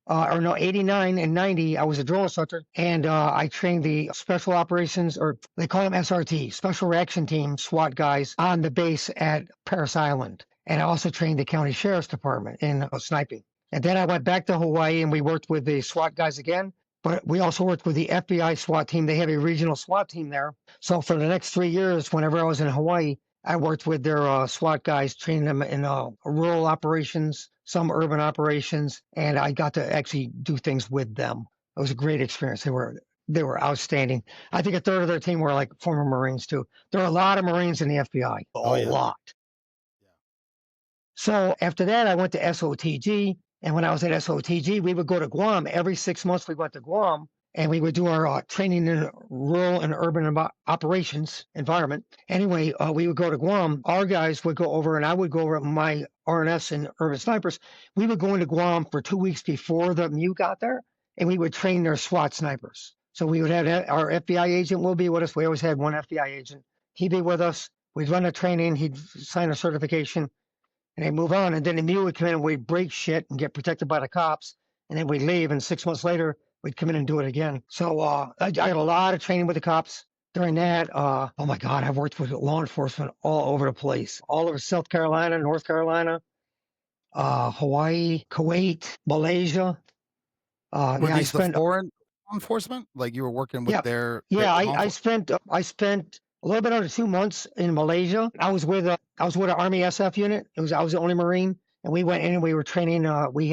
S2: 89 and 90, I was a drill instructor, and I trained the special operations, or they call them SRT, Special Reaction Team SWAT guys on the base at Parris Island. And I also trained the county sheriff's department in sniping. And then I went back to Hawaii and we worked with the SWAT guys again, but we also worked with the FBI SWAT team. They have a regional SWAT team there. So for the next 3 years, whenever I was in Hawaii, I worked with their SWAT guys, training them in rural operations, some urban operations, and I got to actually do things with them. It was a great experience. They were outstanding. I think a third of their team were like former Marines too. There are a lot of Marines in the FBI, a lot.
S1: Yeah.
S2: So after that, I went to SOTG, and when I was at SOTG, we would go to Guam every 6 months. We went to Guam. And we would do our training in rural and urban operations environment. Anyway, we would go to Guam. Our guys would go over, and I would go over my RNS and urban snipers. We would go into Guam for 2 weeks before the MU got there, and we would train their SWAT snipers. So we would have our FBI agent will be with us. We always had one FBI agent. He'd be with us. We'd run the training. He'd sign a certification, and they'd move on. And then the MU would come in, and we'd break shit and get protected by the cops. And then we'd leave, and 6 months later, we'd come in and do it again. So I got a lot of training with the cops during that. Oh my God, I've worked with law enforcement all over the place, all over South Carolina, North Carolina, Hawaii, Kuwait, Malaysia.
S1: Were these the foreign law enforcement? Like you were working with their?
S2: Yeah, I spent a little bit under 2 months in Malaysia. I was with an Army SF unit. I was the only Marine, and we went in and we were training. We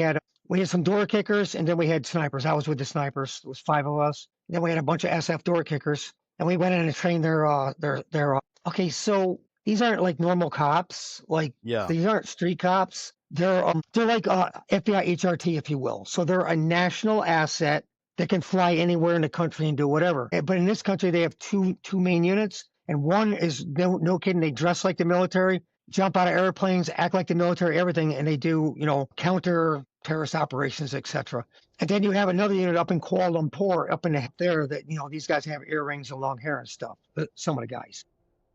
S2: had some door kickers, and then we had snipers. I was with the snipers. It was 5 of us. And then we had a bunch of SF door kickers, and we went in and trained their. Okay, so these aren't like normal cops. These aren't street cops. They're like FBI HRT, if you will. So they're a national asset that can fly anywhere in the country and do whatever. But in this country, they have two main units. And one is no kidding. They dress like the military, jump out of airplanes, act like the military, everything, and they do, counter terrorist operations, etc. And then you have another unit up in Kuala Lumpur, up in there that these guys have earrings and long hair and stuff. Some of the guys.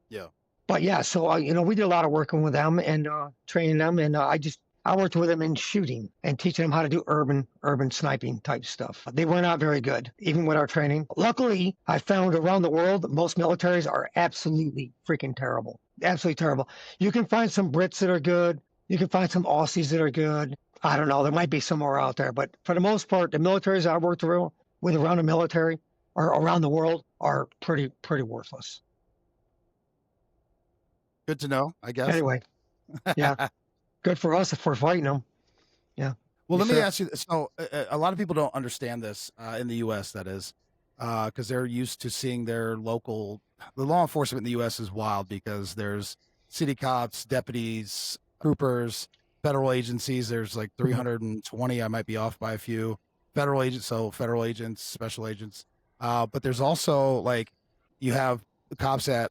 S1: Yeah.
S2: But yeah, so we did a lot of working with them and training them, and I worked with them in shooting and teaching them how to do urban sniping type stuff. They were not very good, even with our training. Luckily, I found around the world, most militaries are absolutely freaking terrible. Absolutely terrible. You can find some Brits that are good. You can find some Aussies that are good. I don't know. There might be some more out there. But for the most part, the militaries I worked with around the military or around the world are pretty worthless.
S1: Good to know, I guess.
S2: Anyway, yeah. Good for us if we're fighting them. Yeah.
S1: Well, let me
S2: sure?
S1: ask you. So, a lot of people don't understand this in the U.S. That is, because they're used to seeing their local. The law enforcement in the U.S. is wild because there's city cops, deputies, troopers, federal agencies. There's like 320. I might be off by a few. Federal agents, special agents. But there's also like you have the cops at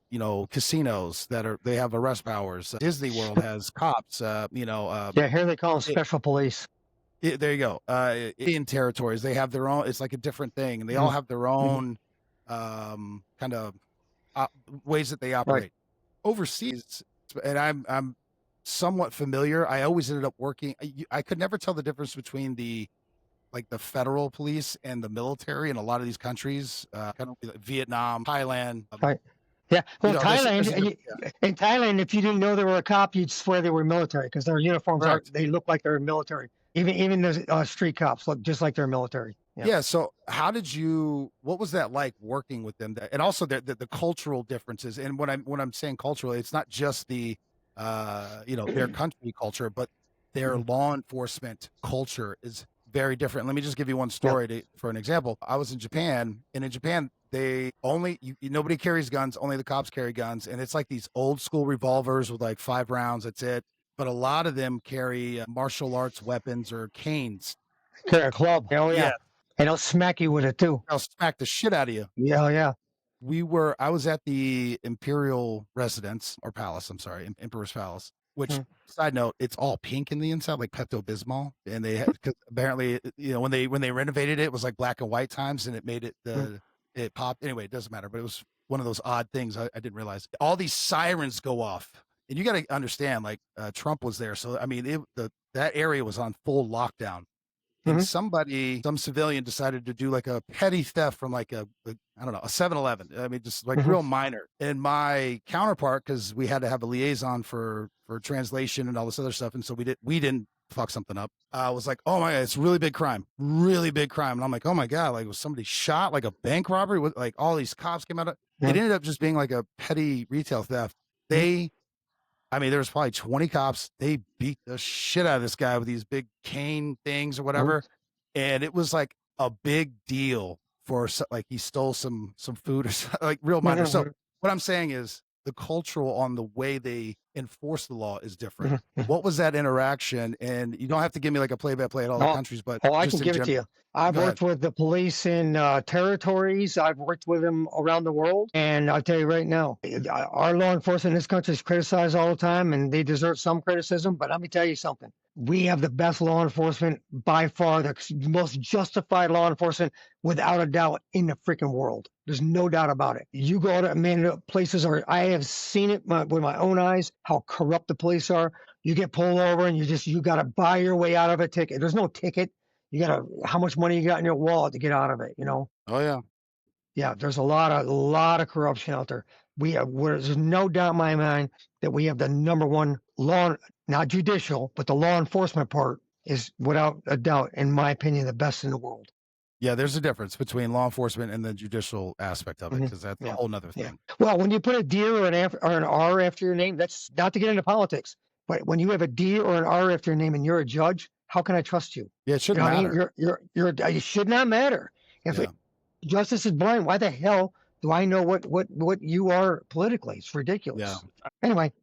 S1: casinos they have arrest powers. Disney World has cops.
S2: Yeah, here they call them special police.
S1: There you go. Indian territories, they have their own. It's like a different thing, and they all have their own kind of ways that they operate.
S2: Right.
S1: Overseas. And I'm somewhat familiar. I always ended up working. I could never tell the difference between the federal police and the military in a lot of these countries, kind of like Vietnam, Thailand.
S2: Right. Yeah. Well, Thailand, in Thailand, if you didn't know they were a cop, you'd swear they were military because their uniforms they look like they're military. Even the street cops look just like they're military.
S1: Yeah. So what was that like working with them? And also the cultural differences. And when I'm saying culturally, it's not just the, their country culture, but their law enforcement culture is very different. Let me just give you one story for an example. I was in Japan, and in Japan, they nobody carries guns, only the cops carry guns. And it's like these old school revolvers with like 5 rounds. That's it. But a lot of them carry martial arts weapons or canes.
S2: Carry a club. Oh, yeah. And they'll smack you with it too.
S1: They'll smack the shit out of you.
S2: Yeah, yeah.
S1: I was at the Imperial Residence or Palace. I'm sorry, Emperor's Palace. Which, side note, it's all pink in the inside, like Pepto-Bismol, and they had, cause apparently, when they renovated it, it was like black and white times, and it made it it popped. Anyway, it doesn't matter, but it was one of those odd things I didn't realize. All these sirens go off, and you got to understand, like Trump was there, so I mean, that area was on full lockdown. And some civilian decided to do like a petty theft from like a 7-Eleven. I mean, just like real minor. And my counterpart, because we had to have a liaison for translation and all this other stuff, and so we didn't fuck something up. Was like, oh my God, it's really big crime. And I'm like, oh my God, like was somebody shot, like a bank robbery? Like all these cops came out of it ended up just being like a petty retail theft. There was probably 20 cops. They beat the shit out of this guy with these big cane things or whatever. And it was like a big deal for like he stole some food or something, like real minor. So what I'm saying is the cultural on the way they enforce the law is different. What was that interaction? And you don't have to give me like a play-by-play at all the countries, but
S2: I can give it to you. I've worked with the police in territories. I've worked with them around the world. And I'll tell you right now, our law enforcement in this country is criticized all the time, and they deserve some criticism. But let me tell you something. We have the best law enforcement by far, the most justified law enforcement without a doubt in the freaking world. There's no doubt about it. You go to places I have seen it with my own eyes, how corrupt the police are. You get pulled over and you got to buy your way out of a ticket. There's no ticket. You got to, how much money you got in your wallet to get out of it, Oh,
S1: yeah.
S2: Yeah, there's a lot of corruption out there. There's no doubt in my mind that we have the number one law, not judicial, but the law enforcement part is without a doubt, in my opinion, the best in the world.
S1: Yeah, there's a difference between law enforcement and the judicial aspect of it, because that's a whole nother thing. Yeah.
S2: Well, when you put a D or an R after your name, that's not to get into politics, but when you have a D or an R after your name and you're a judge, how can I trust you?
S1: Yeah, it shouldn't matter.
S2: It should not matter. Justice is blind, why the hell do I know what you are politically? It's ridiculous.
S1: Yeah.
S2: Anyway,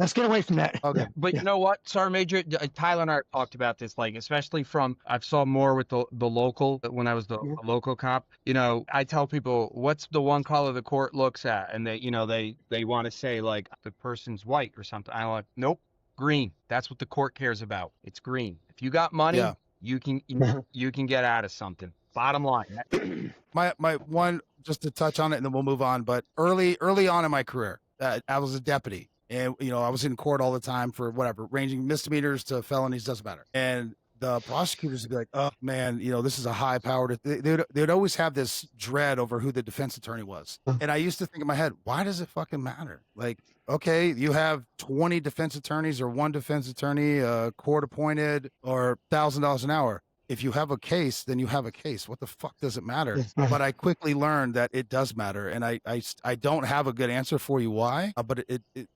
S2: let's get away from that.
S1: Okay.
S3: But
S2: Yeah.
S3: you know what, Sergeant Major, Tyler and I talked about this, like, especially from, I've saw more with the local, when I was the
S2: Mhm.
S3: local cop, you know, I tell people, what's the one color the court looks at? And they, you know, they want to say like the person's white or something. I'm like, nope, green. That's what the court cares about. It's green. If you got money,
S1: Yeah.
S3: you can,
S2: Mhm.
S3: you can get out of something. Bottom line.
S1: My one, just to touch on it and then we'll move on, but early on in my career, I was a deputy, and I was in court all the time for whatever, ranging misdemeanors to felonies, doesn't matter. And the prosecutors would be like, oh man, this is a high powered, they'd always have this dread over who the defense attorney was. And I used to think in my head, why does it fucking matter? Like, okay, you have 20 defense attorneys or one defense attorney, court appointed, or $1,000 an hour. If you have a case, then you have a case. What the fuck does it matter?
S2: Yes.
S1: But I quickly learned that it does matter, and I don't have a good answer for you why. But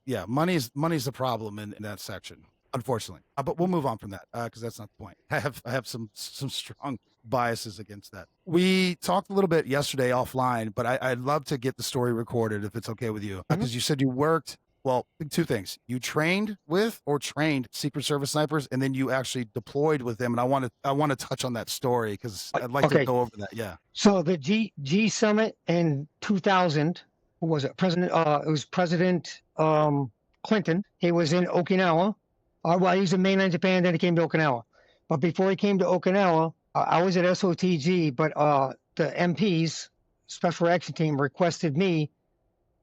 S1: yeah, money's the problem in that section, unfortunately. But we'll move on from that because that's not the point. I have some strong biases against that. We talked a little bit yesterday offline, but I'd love to get the story recorded if it's okay with you, because you said you worked. Well, two things. You trained with or trained Secret Service snipers, and then you actually deployed with them. And I want to touch on that story because I'd like to
S2: Okay.
S1: go over that. Yeah.
S2: So the G Summit in 2000, who was it? President. It was President Clinton. He was in Okinawa. Well, he was in mainland Japan. Then he came to Okinawa. But before he came to Okinawa, I was at SOTG. But the MPs, Special Action Team, requested me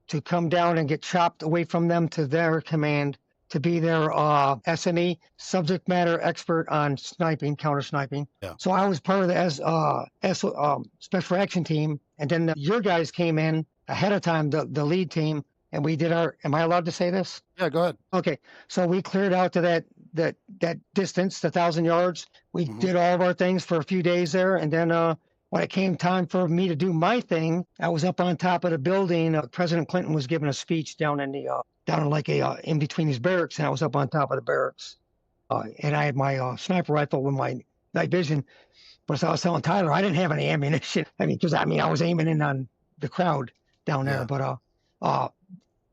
S2: to come down and get chopped away from them to their command to be their SME, subject matter expert on sniping, counter sniping.
S1: Yeah.
S2: So I was part of the Special Action Team, and then your guys came in ahead of time, the lead team, and we did our. Am I allowed to say this?
S1: Yeah. Go ahead.
S2: Okay. So we cleared out to that distance, the 1,000 yards. We did all of our things for a few days there, and then when it came time for me to do my thing, I was up on top of the building. President Clinton was giving a speech down in in between his barracks, and I was up on top of the barracks. And I had my sniper rifle with my night vision. But as I was telling Tyler, I didn't have any ammunition. Because I was aiming in on the crowd down there.
S1: Yeah.
S2: But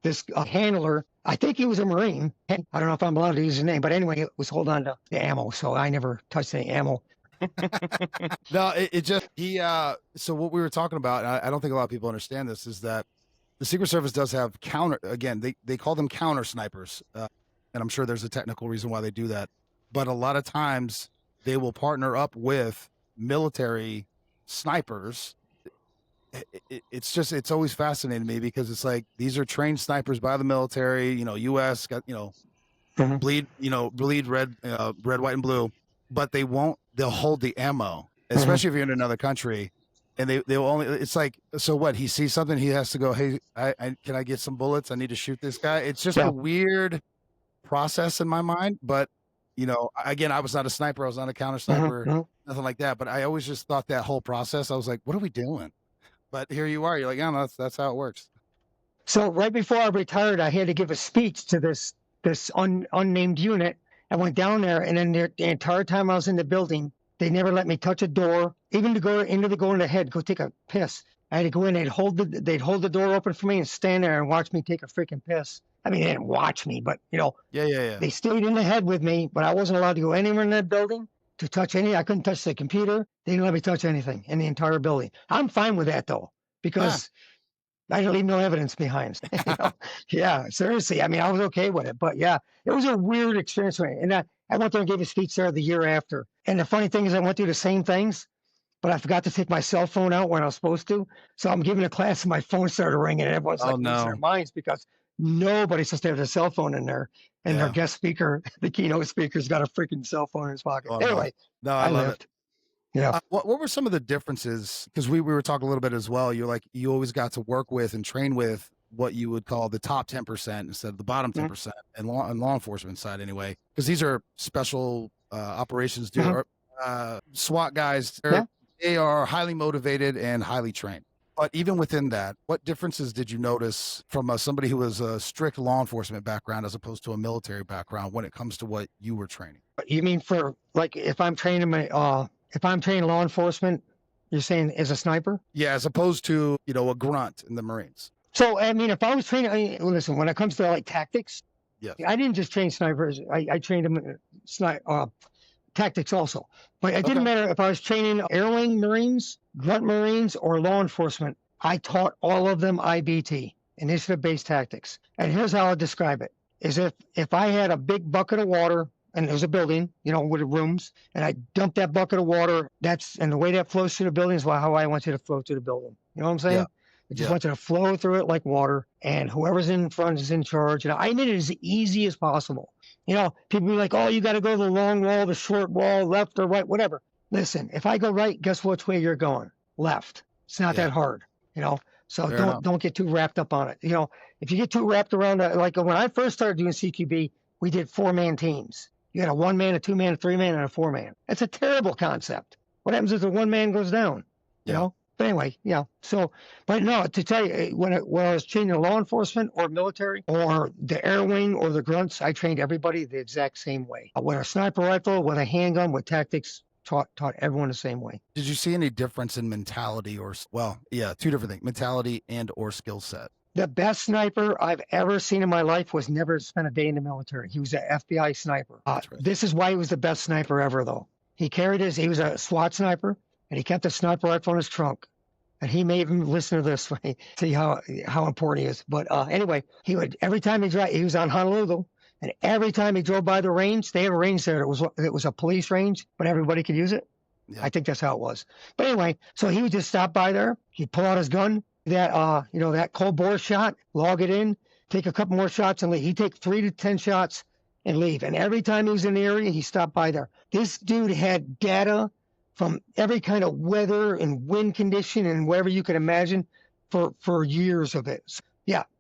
S2: this handler, I think he was a Marine. I don't know if I'm allowed to use his name, but anyway, it was hold on to the ammo. So I never touched any ammo.
S1: No, it just so what we were talking about, and I don't think a lot of people understand this, is that the Secret Service does have counter. Again, they call them counter snipers, and I'm sure there's a technical reason why they do that. But a lot of times they will partner up with military snipers. It's always fascinating to me because it's like these are trained snipers by the military. U.S. got bleed red, white, and blue, but they'll hold the ammo, especially if you're in another country, and they'll only. It's like, so what? He sees something, he has to go, hey, can I get some bullets? I need to shoot this guy. It's just a weird process in my mind, but again, I was not a sniper, I was not a counter sniper, nothing like that. But I always just thought that whole process, I was like, what are we doing? But here you are, you're like, yeah, no, that's how it works.
S2: So right before I retired, I had to give a speech to this unnamed unit. I went down there, and then the entire time I was in the building, they never let me touch a door, even to go into the head, go take a piss. I had to go in. They'd hold the door open for me and stand there and watch me take a freaking piss. I mean, they didn't watch me, but
S1: Yeah.
S2: they stayed in the head with me. But I wasn't allowed to go anywhere in that building to touch any. I couldn't touch the computer. They didn't let me touch anything in the entire building. I'm fine with that though, because I didn't leave no evidence behind. Yeah, seriously. I mean, I was okay with it, but yeah, it was a weird experience for me. And I went there and gave a speech there the year after. And the funny thing is, I went through the same things, but I forgot to take my cell phone out when I was supposed to. So I'm giving a class, and my phone started ringing, and everyone's losing their minds because nobody's supposed to have their cell phone in there. And their guest speaker, the keynote speaker's got a freaking cell phone in his pocket. Anyway,
S1: no, I love it.
S2: Yeah.
S1: What were some of the differences? Because we were talking a little bit as well. You're like, you always got to work with and train with what you would call the top 10% instead of the bottom 10%, and law enforcement side anyway. Because these are special operations, SWAT guys. They are highly motivated and highly trained. But even within that, what differences did you notice from somebody who was a strict law enforcement background as opposed to a military background when it comes to what you were training?
S2: You mean for like if I'm training law enforcement, you're saying as a sniper?
S1: Yeah, as opposed to a grunt in the Marines.
S2: So I mean, if I was training, listen, when it comes to like tactics,
S1: Yes.
S2: I didn't just train snipers. I trained them in tactics also. But it didn't matter if I was training air wing Marines, grunt Marines, or law enforcement. I taught all of them IBT, initiative-based tactics. And here's how I describe it: is if I had a big bucket of water and there's a building, with rooms, and I dump that bucket of water, and the way that flows through the building is how I want you to flow through the building. You know what I'm saying?
S1: Yeah.
S2: I just want you to flow through it like water, and whoever's in front is in charge. And I made it as easy as possible. People be like, oh, you got to go to the long wall, the short wall, left or right, whatever. Listen, if I go right, guess which way you're going? Left. It's not that hard, So don't get too wrapped up on it. If you get too wrapped around it, like when I first started doing CQB, we did 4-man teams. You had a 1-man, a 2-man, a 3-man, and a 4-man. That's a terrible concept. What happens if the 1-man goes down? You know? But anyway, So, but no, to tell you, when I was training law enforcement or military or the air wing or the grunts, I trained everybody the exact same way. With a sniper rifle, with a handgun, with tactics, taught everyone the same way.
S1: Did you see any difference in mentality two different things, mentality and or skill set?
S2: The best sniper I've ever seen in my life was never spent a day in the military. He was an FBI sniper. This is why he was the best sniper ever, though. He was a SWAT sniper, and he kept a sniper rifle in his trunk. And he made him listen to this, see how important he is. But anyway, every time he was on Honolulu, and every time he drove by the range, they have a range there. It was a police range, but everybody could use it. Yeah. I think that's how it was. But anyway, so he would just stop by there. He'd pull out his gun, that cold bore shot, log it in, take a couple more shots, and leave. He'd take 3 to 10 shots and leave. And every time he was in the area, he stopped by there. This dude had data from every kind of weather and wind condition and wherever you could imagine for years of it. So,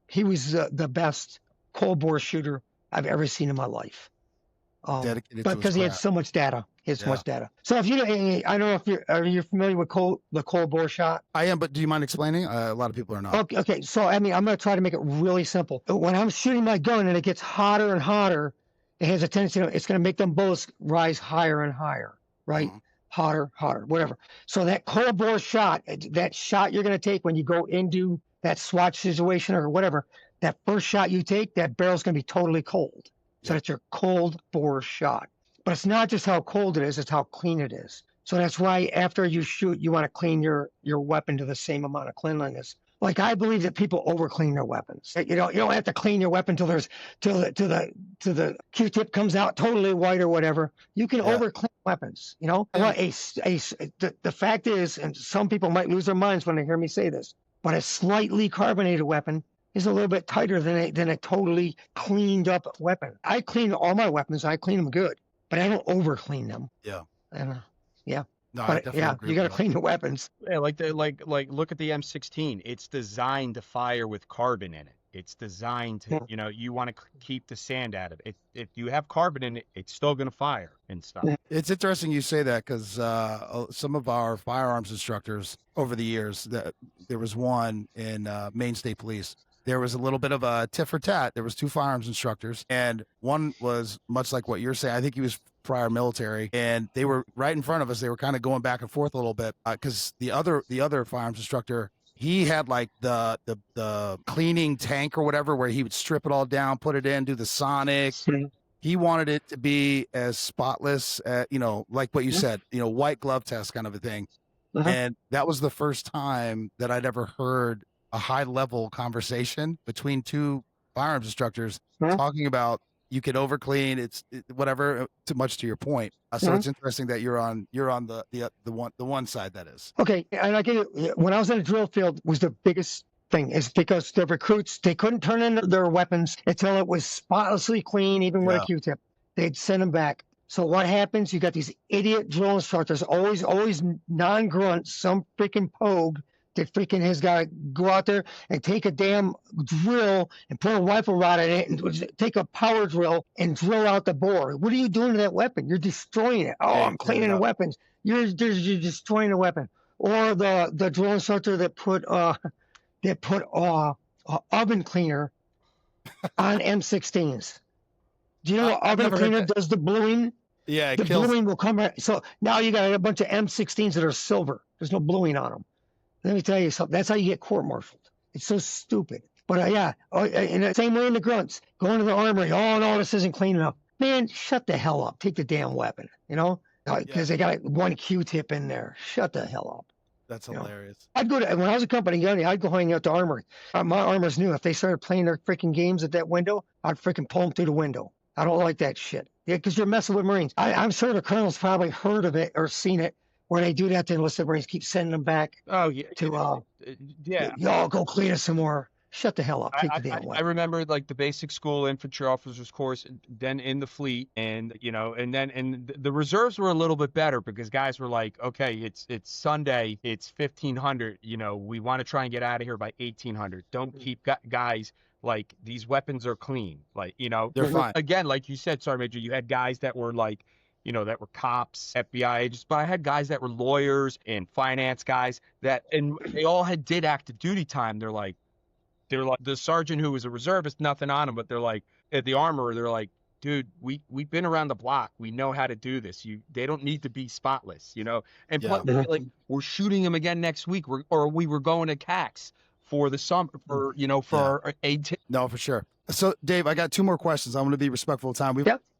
S2: he was the best cold bore shooter I've ever seen in my life.
S1: Dedicated
S2: but because he had so much data. So if I don't know if you're familiar with the cold bore shot?
S1: I am, but do you mind explaining? A lot of people are not.
S2: Okay. So, I'm going to try to make it really simple. When I'm shooting my gun and it gets hotter and hotter, it has a tendency, it's going to make them bullets rise higher and higher, right? Mm-hmm. Hotter, whatever. So that cold bore shot, that shot you're going to take when you go into that SWAT situation or whatever, that first shot you take, that barrel's going to be totally cold. So that's your cold bore shot. But it's not just how cold it is, it's how clean it is. So that's why after you shoot, you want to clean your weapon to the same amount of cleanliness. Like, I believe that people over clean their weapons. You don't have to clean your weapon till the Q-tip comes out totally white or whatever. You can over clean weapons. Well, the fact is, and some people might lose their minds when they hear me say this, but a slightly carbonated weapon is a little bit tighter than a totally cleaned up weapon. I clean all my weapons. I clean them good, but I don't over clean them.
S1: Yeah.
S2: And
S1: No,
S2: but you got to clean the weapons.
S3: Yeah, like look at the M16. It's designed to fire with carbon in it. It's designed to, you want to keep the sand out of it. If you have carbon in it, it's still going to fire and stuff.
S1: It's interesting you say that because some of our firearms instructors over the years, there was one in Maine State Police. There was a little bit of a tit for tat. There was 2 firearms instructors, and one was much like what you're saying. I think he was prior military, and they were right in front of us. They were kind of going back and forth a little bit because the other firearms instructor, he had like the cleaning tank or whatever, where he would strip it all down, put it in, do the sonic. He wanted it to be as spotless, like what you said, white glove test kind of a thing. And that was the first time that I'd ever heard a high level conversation between 2 firearms instructors talking about you can over clean. It's whatever, too much to your point. So it's interesting that you're on the one side that is.
S2: Okay. And I get it. When I was in a drill field was the biggest thing is because the recruits, they couldn't turn in their weapons until it was spotlessly clean, even with a Q-tip. They'd send them back. So what happens? You got these idiot drill instructors, always non-grunts, some freaking pogue that freaking has got to go out there and take a damn drill and put a rifle rod in it and take a power drill and drill out the bore. What are you doing to that weapon? You're destroying it. Oh, I'm cleaning the weapons. You're destroying the weapon. Or the drill instructor that put oven cleaner on M16s. Do you know what oven cleaner does? The bluing.
S1: Yeah,
S2: the bluing will come right. So now you got a bunch of M16s that are silver. There's no bluing on them. Let me tell you something. That's how you get court-martialed. It's so stupid. But yeah, and the same way in the grunts, going to the armory. Oh no, this isn't clean enough. Man, shut the hell up. Take the damn weapon. You know, because they got one Q-tip in there. Shut the hell up.
S1: That's
S2: You know?
S1: hilarious.
S2: I'd go to when I was a company gunny. I'd go hang out the armory. My armors knew if they started playing their freaking games at that window, I'd freaking pull them through the window. I don't like that shit. Yeah, because you're messing with Marines. I'm sure the colonel's probably heard of it or seen it where they do that to enlisted Marines, keep sending them back
S3: Oh yeah,
S2: to
S3: yeah.
S2: y'all go clean us some more. Shut the hell up. Take the damn
S3: I
S2: weapon.
S3: remember like the basic school infantry officers course, then in the fleet, and and the reserves were a little bit better because guys were like, okay, it's Sunday, it's 1500, we want to try and get out of here by 1800. Don't keep guys like these weapons are clean, like
S1: They're fine.
S3: Again, like you said, Sergeant Major, you had guys that were like, that were cops, FBI agents, but I had guys that were lawyers and finance guys and they all did active duty time. They're like the sergeant who was a reservist, nothing on him, but they're like at the armorer, they're like, dude, we've been around the block. We know how to do this. They don't need to be spotless, And
S1: Yeah.
S3: like we're shooting them again next week. We were going to CAX for the summer for
S1: No, for sure. So Dave, I got two more questions. I'm going to be respectful of time.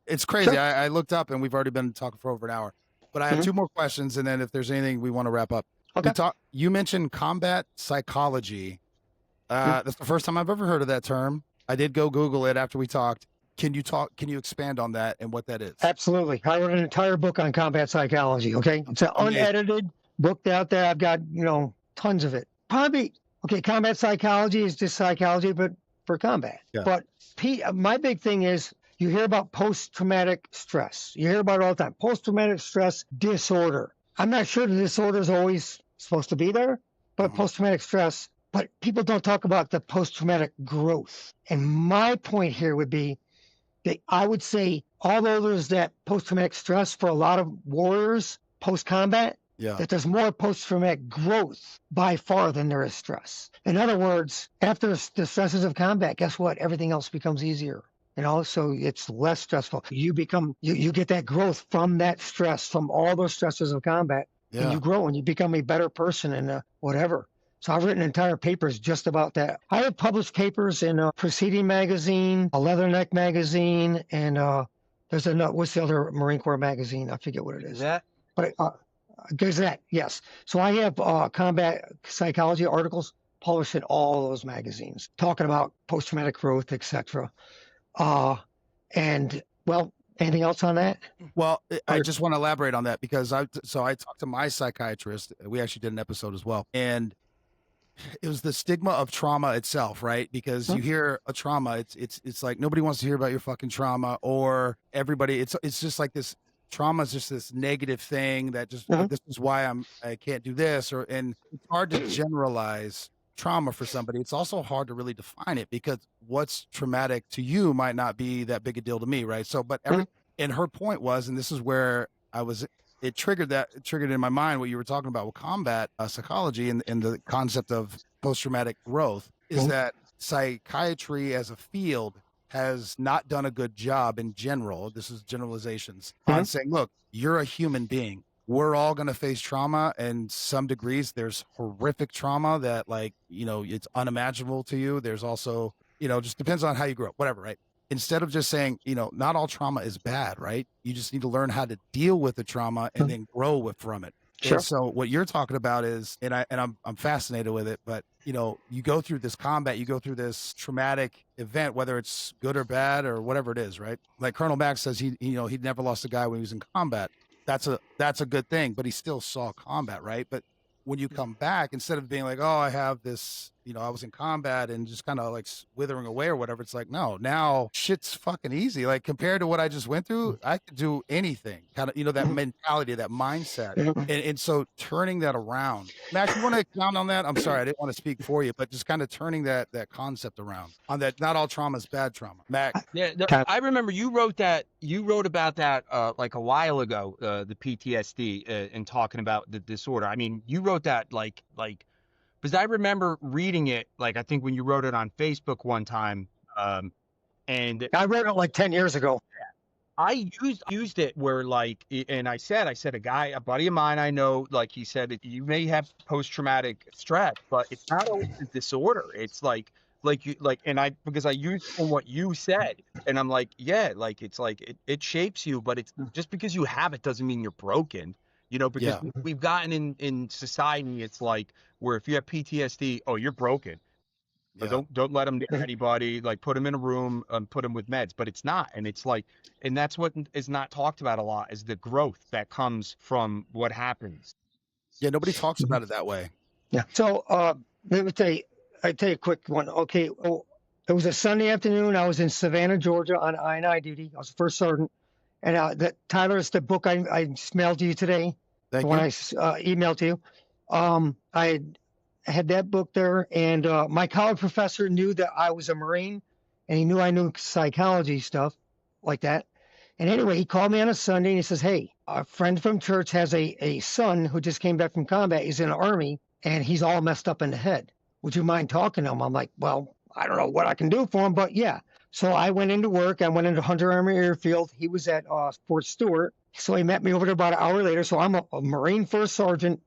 S1: It's crazy.
S2: Sure.
S1: I looked up and we've already been talking for over an hour, but I have two more questions. And then if there's anything we want to wrap up,
S2: Okay.
S1: You mentioned combat psychology. That's the first time I've ever heard of that term. I did go Google it after we talked. Can you expand on that and what that is?
S2: Absolutely. I wrote an entire book on combat psychology. Okay. It's an unedited book out there. I've got, tons of it. Probably, okay, combat psychology is just psychology, but for combat.
S1: Yeah.
S2: But my big thing is you hear about post-traumatic stress. You hear about it all the time. Post-traumatic stress disorder. I'm not sure the disorder is always supposed to be there, but post-traumatic stress. But people don't talk about the post-traumatic growth. And my point here would be that I would say, although there's that post-traumatic stress for a lot of warriors post-combat, that there's more post-traumatic growth by far than there is stress. In other words, after the stresses of combat, guess what? Everything else becomes easier. So it's less stressful. You get that growth from that stress, from all those stresses of combat, and you grow and you become a better person and whatever. So I've written entire papers just about that. I have published papers in Proceeding magazine, a Leatherneck magazine, and there's what's the other Marine Corps magazine? I forget what it is.
S3: That?
S2: But Gazette, yes. So I have combat psychology articles published in all those magazines, talking about post-traumatic growth, etc. And well, anything else on that?
S1: Well, I just want to elaborate on that because I talked to my psychiatrist. We actually did an episode as well, and it was the stigma of trauma itself, right? Because you hear a trauma, it's like nobody wants to hear about your fucking trauma, or everybody. It's just like this trauma is just this negative thing that just this is why I can't do this, and it's hard to generalize trauma for somebody. It's also hard to really define it because what's traumatic to you might not be that big a deal to me, right? So, but and her point was, and this is where it triggered in my mind what you were talking about with combat psychology and the concept of post-traumatic growth is that psychiatry as a field has not done a good job in general. This is generalizations on saying, look, you're a human being. We're all going to face trauma, and some degrees there's horrific trauma that it's unimaginable to you. There's also, just depends on how you grew up, whatever, right? Instead of just saying, not all trauma is bad, right? You just need to learn how to deal with the trauma and then grow from it. Sure. And so what you're talking about is, and I'm fascinated with it, but you go through this combat, you go through this traumatic event, whether it's good or bad or whatever it is, right? Like Colonel Mack says, he never lost a guy when he was in combat. That's a good thing, but he still saw combat, right? But when you come back, instead of being like, oh, I have this, I was in combat and just kind of like withering away or whatever, it's like, no, now shit's fucking easy. Like compared to what I just went through, I could do anything. Kind of, that mentality, that mindset. And so turning that around. Max, you want to expound on that? I'm sorry, I didn't want to speak for you, but just kind of turning that concept around on that. Not all trauma is bad trauma. Max.
S3: Yeah, I remember you wrote about that like a while ago, the PTSD and talking about the disorder. I mean, you wrote that like because I remember reading it, like I think when you wrote it on Facebook one time, and
S2: I wrote it like 10 years ago.
S3: I used it where and I said a buddy of mine I know, like he said, you may have post-traumatic stress, but it's not always a disorder. It's like like you like, and I because I used from what you said, and I'm like, yeah, like it's like it shapes you, but it's just because you have it doesn't mean you're broken. Because
S1: Yeah.
S3: we've gotten in society, it's like where if you have PTSD, oh, you're broken. Or
S1: Yeah.
S3: don't let them near anybody. Like put them in a room and put them with meds. But it's not, and it's like, and that's what is not talked about a lot is the growth that comes from what happens.
S1: Yeah. Nobody talks about it that way.
S2: Yeah. So let me tell you, I tell you a quick one. Okay. Oh, it was a Sunday afternoon. I was in Savannah, Georgia on I-9 duty. I was the first sergeant. And Tyler, it's the book I mailed to you today.
S1: Thank
S2: When
S1: you.
S2: I emailed to you. I had that book there, and my college professor knew that I was a Marine, and he knew I knew psychology stuff like that. And anyway, he called me on a Sunday, and he says, hey, a friend from church has a son who just came back from combat. He's in the Army, and he's all messed up in the head. Would you mind talking to him? I'm like, well, I don't know what I can do for him, but yeah. So I went into work. I went into Hunter Army Airfield. He was at Fort Stewart. So he met me over there about an hour later. So I'm a Marine first sergeant.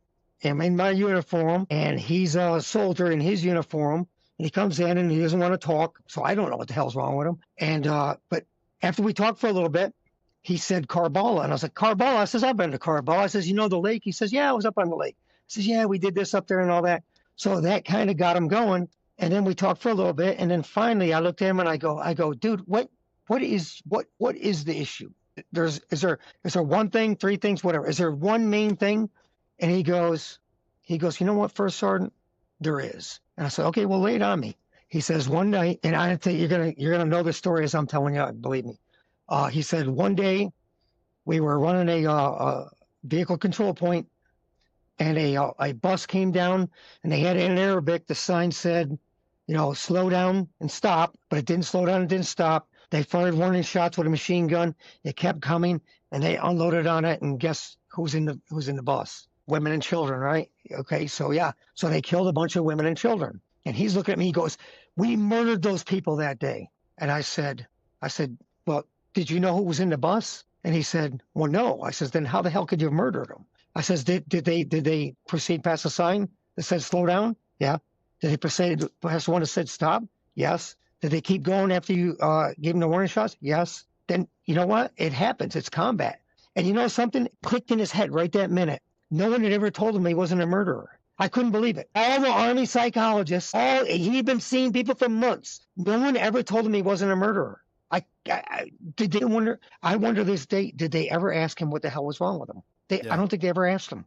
S2: I'm in my uniform, and he's a soldier in his uniform. And he comes in, and he doesn't want to talk. So I don't know what the hell's wrong with him. And but after we talked for a little bit, he said Carbala. And I was like, Carbala? I says, I've been to Carbala. I says, you know the lake? He says, yeah, I was up on the lake. I says, yeah, we did this up there and all that. So that kind of got him going. And then we talked for a little bit. And then finally I looked at him and I go, dude, what is the issue? Is there one thing, three things, whatever? Is there one main thing? And he goes, you know what, First Sergeant? There is. And I said, okay, well, lay it on me. He says, one night, and I think you're gonna know the story as I'm telling you, believe me. He said, one day we were running a vehicle control point, and a bus came down, and they had in Arabic, the sign said, slow down and stop, but it didn't slow down, it didn't stop. They fired warning shots with a machine gun. It kept coming, and they unloaded on it, and guess who's in the bus? Women and children, right? Okay, so yeah. So they killed a bunch of women and children. And he's looking at me, he goes, we murdered those people that day. And I said, well, did you know who was in the bus? And he said, well, no. I says, then how the hell could you have murdered them? I says, did they proceed past a sign that said slow down? Yeah. Did they proceed past one that said stop? Yes. Did they keep going after you gave them the warning shots? Yes. Then you know what? It happens. It's combat. And you know something? Clicked in his head right that minute. No one had ever told him he wasn't a murderer. I couldn't believe it. All the Army psychologists, he'd been seeing people for months. No one ever told him he wasn't a murderer. Did they wonder? I wonder this day, did they ever ask him what the hell was wrong with him? I don't think they ever asked him.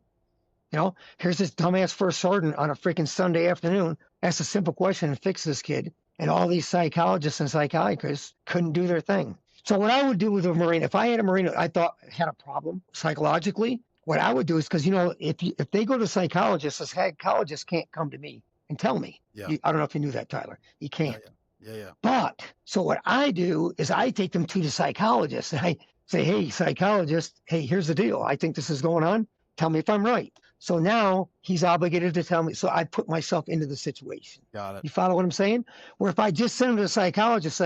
S2: Here's this dumbass first sergeant on a freaking Sunday afternoon, asked a simple question and fix this kid. And all these psychologists and psychiatrists couldn't do their thing. So what I would do with a Marine, if I had a Marine I thought had a problem psychologically, what I would do is, because, if they go to psychologists, the psychologist can't come to me and tell me.
S1: Yeah.
S2: I don't know if you knew that, Tyler. He can't.
S1: Yeah.
S2: But, so what I do is I take them to the psychologist and I say, hey, psychologist, hey, here's the deal. I think this is going on. Tell me if I'm right. So now he's obligated to tell me. So I put myself into the situation.
S1: Got it.
S2: You follow what I'm saying? Where if I just send him to a psychologist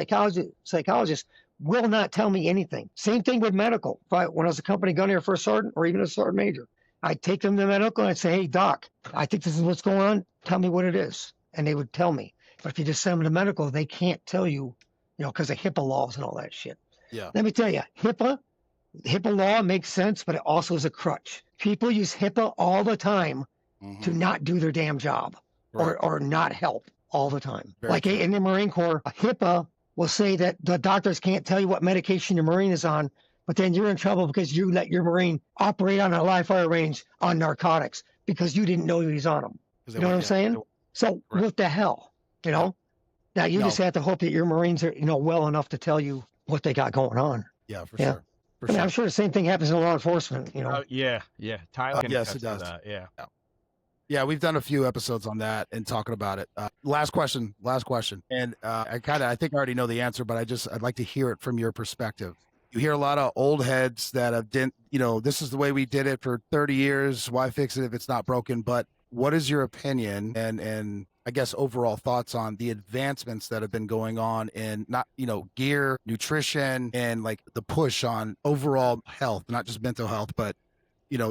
S2: will not tell me anything. Same thing with medical. When I was a company gunner for a sergeant or even a sergeant major, I'd take them to medical and I'd say, hey, doc, I think this is what's going on. Tell me what it is. And they would tell me. But if you just send them to medical, they can't tell you, because of HIPAA laws and all that shit.
S1: Yeah.
S2: Let me tell you, HIPAA law makes sense, but it also is a crutch. People use HIPAA all the time to not do their damn job or not help all the time. Very true. In the Marine Corps, HIPAA will say that the doctors can't tell you what medication your Marine is on, but then you're in trouble because you let your Marine operate on a live fire range on narcotics because you didn't know he was on them. You know what I'm saying? So what the hell, Now you just have to hope that your Marines are, well enough to tell you what they got going on.
S1: Yeah, for sure.
S2: I'm sure the same thing happens in law enforcement,
S3: Yeah. Tyler can
S1: yes,
S3: attest
S1: it does.
S3: to that. Yeah.
S1: Yeah, we've done a few episodes on that and talking about it. Last question. And I think I already know the answer, but I'd like to hear it from your perspective. You hear a lot of old heads that have this is the way we did it for 30 years. Why fix it if it's not broken? But what is your opinion and I guess overall thoughts on the advancements that have been going on in gear, nutrition, and like the push on overall health, not just mental health, but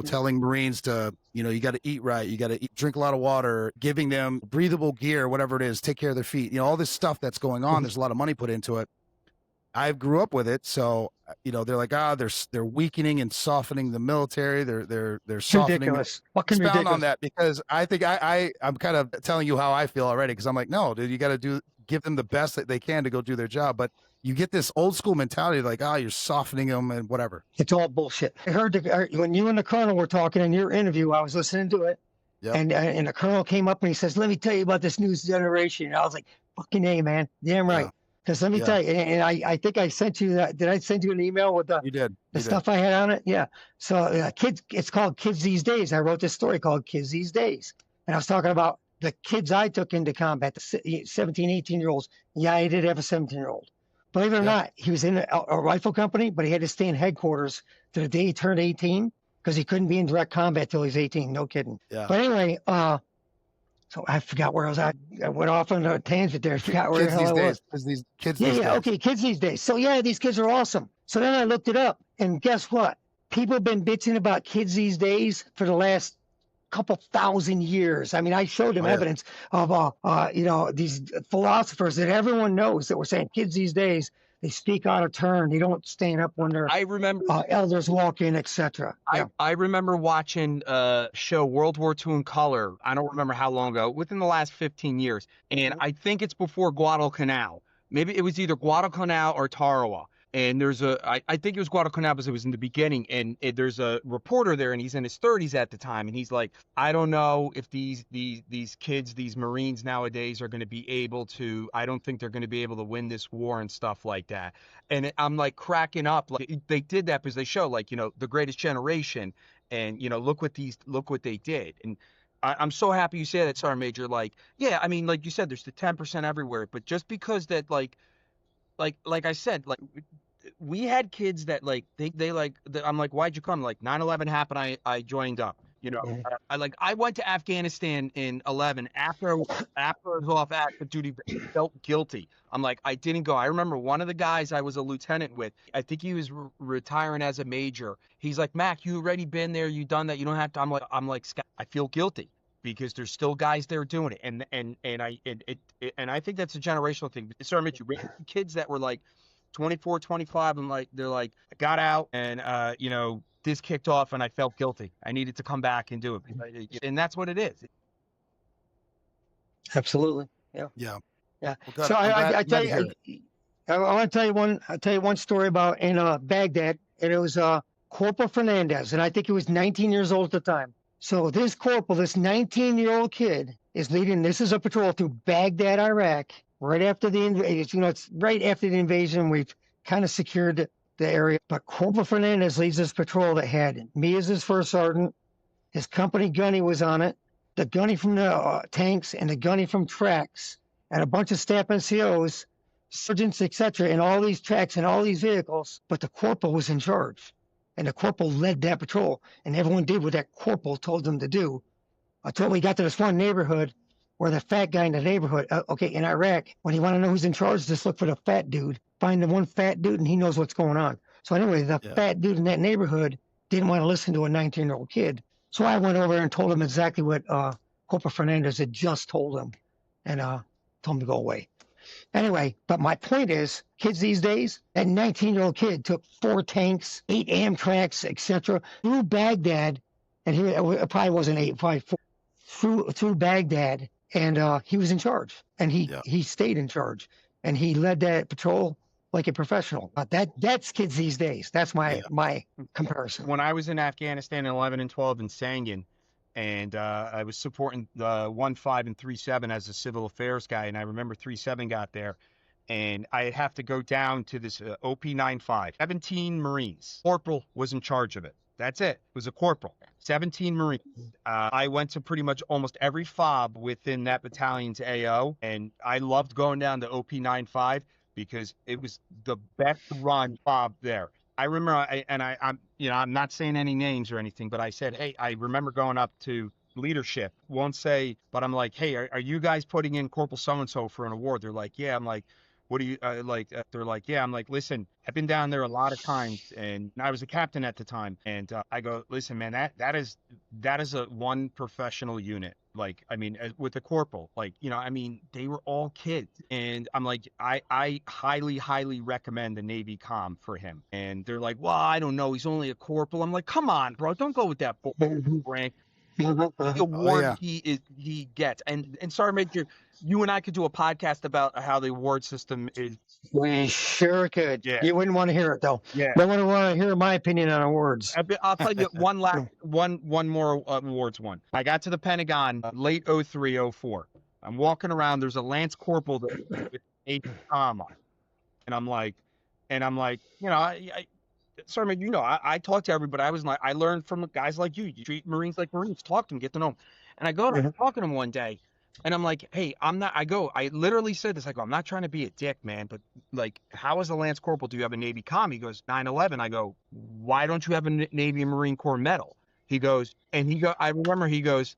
S1: telling Marines to, you got to eat right, you got to drink a lot of water, giving them breathable gear, whatever it is, take care of their feet, all this stuff that's going on. There's a lot of money put into it. I grew up with it, so they're like, they're weakening and softening the military. They're softening.
S2: Ridiculous. Fucking
S1: Expound
S2: ridiculous.
S1: on that, because I think I'm kind of telling you how I feel already, because I'm like, no, dude, you got to give them the best that they can to go do their job. But you get this old school mentality, like, you're softening them and whatever.
S2: It's all bullshit. I heard when you and the colonel were talking in your interview, I was listening to it.
S1: Yep.
S2: And the colonel came up and he says, let me tell you about this new generation. And I was like, fucking A, man. Damn right. Because let me tell you, and I think I sent you that. Did I send you an email with
S1: You did.
S2: the stuff I had on it? Yeah. So kids, it's called Kids These Days. I wrote this story called Kids These Days. And I was talking about the kids I took into combat, the 17, 18-year-olds. Yeah, I did have a 17-year-old. Believe it or not, he was in a rifle company, but he had to stay in headquarters to the day he turned 18 because he couldn't be in direct combat till he's 18. No kidding.
S1: Yeah.
S2: But anyway, so I forgot where I was at. I went off on a tangent there. I forgot where
S1: Kids
S2: the hell
S1: these
S2: I
S1: days,
S2: was.
S1: these kids
S2: Yeah,
S1: these days.
S2: okay, kids these days. So yeah, these kids are awesome. So then I looked it up, and guess what? People have been bitching about kids these days for the last couple thousand years. I mean, I showed them evidence of these philosophers that everyone knows that were saying kids these days, they speak out of turn. They don't stand up when their
S3: I remember
S2: elders walk in, etc.
S3: I remember watching show World War II in color. I don't remember how long ago, within the last 15 years. And I think it's before Guadalcanal. Maybe it was either Guadalcanal or Tarawa. And I think it was Guadalcanal because it was in the beginning. And there's a reporter there, and he's in his 30s at the time. And he's like, I don't know if these kids, these Marines nowadays are going to be able to, I don't think they're going to be able to win this war and stuff like that. And I'm like cracking up. Like, they did that because they show, like, the greatest generation. And, look what they did. And I'm so happy you say that, Sergeant Major. Like, yeah, I mean, like you said, there's the 10% everywhere. But just because that, like I said, like, we had kids that, like, they like, I'm like, why'd you come? Like, 9/11 happened, I joined up. I went to Afghanistan in 11 after I was off active duty. Felt guilty. I'm like, I didn't go. I remember one of the guys I was a lieutenant with, I think he was retiring as a major. He's like, Mac, you already been there, you done that, you don't have to. I'm like, Scott, I feel guilty because there's still guys there doing it, and I think that's a generational thing. Sorry, Mitch, you kids that were like 24, 25, and like, they're like, I got out and this kicked off and I felt guilty. I needed to come back and do it. And that's what it is.
S2: Absolutely. Yeah.
S1: Yeah.
S2: Yeah.
S1: Well,
S2: So I tell you, I want to tell you one story about in Baghdad, and it was Corporal Fernandez, and I think he was 19 years old at the time. So this corporal, this 19-year-old kid, is leading. This is a patrol through Baghdad, Iraq, right after the invasion. It's right after the invasion. We've kind of secured the area. But Corporal Fernandez leads this patrol that had me as his first sergeant. His company gunny was on it. The gunny from the tanks and the gunny from tracks, and a bunch of staff NCOs, sergeants, etc., in all these tracks and all these vehicles. But the corporal was in charge. And the corporal led that patrol, and everyone did what that corporal told them to do. Until we got to this one neighborhood where the fat guy in the neighborhood, in Iraq, when you want to know who's in charge, just look for the fat dude. Find the one fat dude, and he knows what's going on. So anyway, the fat dude in that neighborhood didn't want to listen to a 19-year-old kid. So I went over and told him exactly what Corporal Fernandez had just told him, and told him to go away. Anyway, but my point is, kids these days, that 19-year-old kid took 4 tanks, 8 Amtraks, etc., through Baghdad, and it probably wasn't 8, probably 4, through Baghdad, and he was in charge, and he stayed in charge, and he led that patrol like a professional. But that's kids these days. That's my comparison.
S3: When I was in Afghanistan in 11 and 12 in Sangin, and I was supporting the 1-5 and 3-7 as a civil affairs guy. And I remember 3-7 got there, and I have to go down to this OP-95. 17 Marines. Corporal was in charge of it. That's it. It was a corporal. 17 Marines. I went to pretty much almost every FOB within that battalion's AO, and I loved going down to OP-95 because it was the best run FOB there. I remember, I'm not saying any names or anything, but I said, hey, I remember going up to leadership. Won't say, but I'm like, hey, are you guys putting in Corporal so-and-so for an award? They're like, yeah. I'm like, what do you like? They're like, yeah. I'm like, listen, I've been down there a lot of times, and I was a captain at the time. And I go, listen, man, that is a one professional unit. Like, I mean, with the corporal, like, you know, I mean, they were all kids, and I'm like, I highly recommend the Navy com for him. And they're like, well, I don't know, he's only a corporal. I'm like, come on, bro, don't go with that rank. The
S1: Oh
S3: award
S1: yeah.
S3: he gets. And sorry, Major, you and I could do a podcast about how the award system is.
S2: We sure could.
S3: Yeah,
S2: You wouldn't want to hear it though.
S3: yeah.
S2: No one would want to hear my opinion on awards.
S3: I'll tell you one more awards one. I got to the Pentagon late 03, 04. I'm walking around. There's a Lance Corporal with a Tom on, and I'm like, you know, sorry, man, you know, I talk to everybody. I was like, I learned from guys like you. You treat Marines like Marines. Talk to them, get to know them. And I go to talking to him one day, and I'm like, hey, I literally said this. I go, I'm not trying to be a dick, man, but like, how is a Lance Corporal? Do you have a Navy com? He goes, 9/11. I go, why don't you have a Navy and Marine Corps medal? He goes, I remember he goes,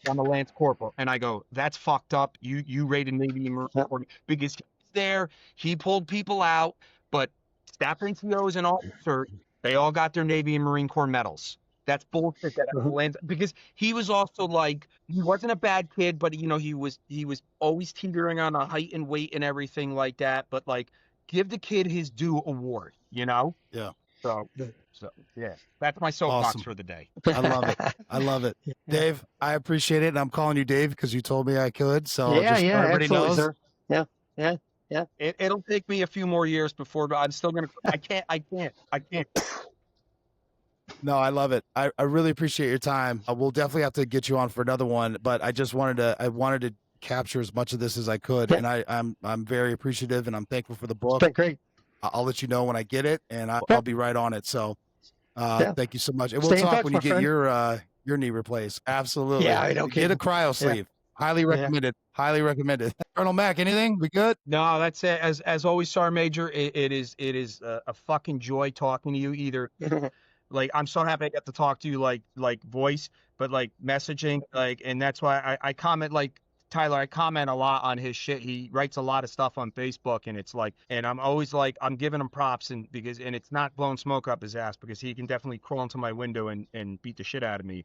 S3: I'm a Lance Corporal. And I go, that's fucked up. You rated Navy and Marine Corps because he's there. He pulled people out, but staff NCOs and officers, they all got their Navy and Marine Corps medals. That's bullshit that Lance, because he was also like, he wasn't a bad kid, but you know, he was always teetering on a height and weight and everything like that. But like, give the kid his due award, you know?
S1: Yeah.
S3: So yeah, that's my soapbox
S1: Awesome.
S3: for the day.
S1: I love it. I love it. Dave, I appreciate it. And I'm calling you Dave because you told me I could. So
S2: Yeah,
S1: just so
S2: yeah,
S1: everybody
S2: absolutely,
S1: knows.
S2: sir. Yeah.
S3: It'll take me a few more years before, but I'm still gonna. I can't.
S1: No, I love it. I really appreciate your time. We'll definitely have to get you on for another one, but I wanted to capture as much of this as I could.
S2: Yeah.
S1: And I'm very appreciative and I'm thankful for the book.
S2: It's been great.
S1: I'll let you know when I get it and
S2: Yeah.
S1: I'll be right on it. So thank you so much. And we'll
S2: Stay in
S1: talk
S2: touch,
S1: when
S2: my
S1: you get
S2: friend.
S1: your knee replaced. Absolutely.
S2: Yeah, I don't
S1: Get a
S2: care.
S1: cryo sleeve. Highly recommended. Highly recommended. Colonel Mac, anything? We good?
S3: No, that's it. As always, Sergeant Major, it is a fucking joy talking to you. Either like, I'm so happy I get to talk to you like voice, but like messaging, like, and that's why I comment, like Tyler, I comment a lot on his shit. He writes a lot of stuff on Facebook, and it's like, and I'm always like, I'm giving him props, and it's not blowing smoke up his ass, because he can definitely crawl into my window and beat the shit out of me.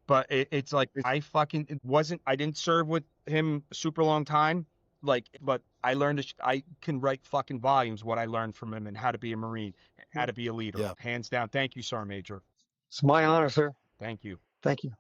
S3: But it's like, I didn't serve with him a super long time, like, but I learned I can write fucking volumes what I learned from him and how to be a Marine, how to be a leader.
S1: Yeah.
S3: Hands down. Thank you, Sergeant Major.
S2: It's my honor, sir.
S3: Thank you.
S2: Thank you.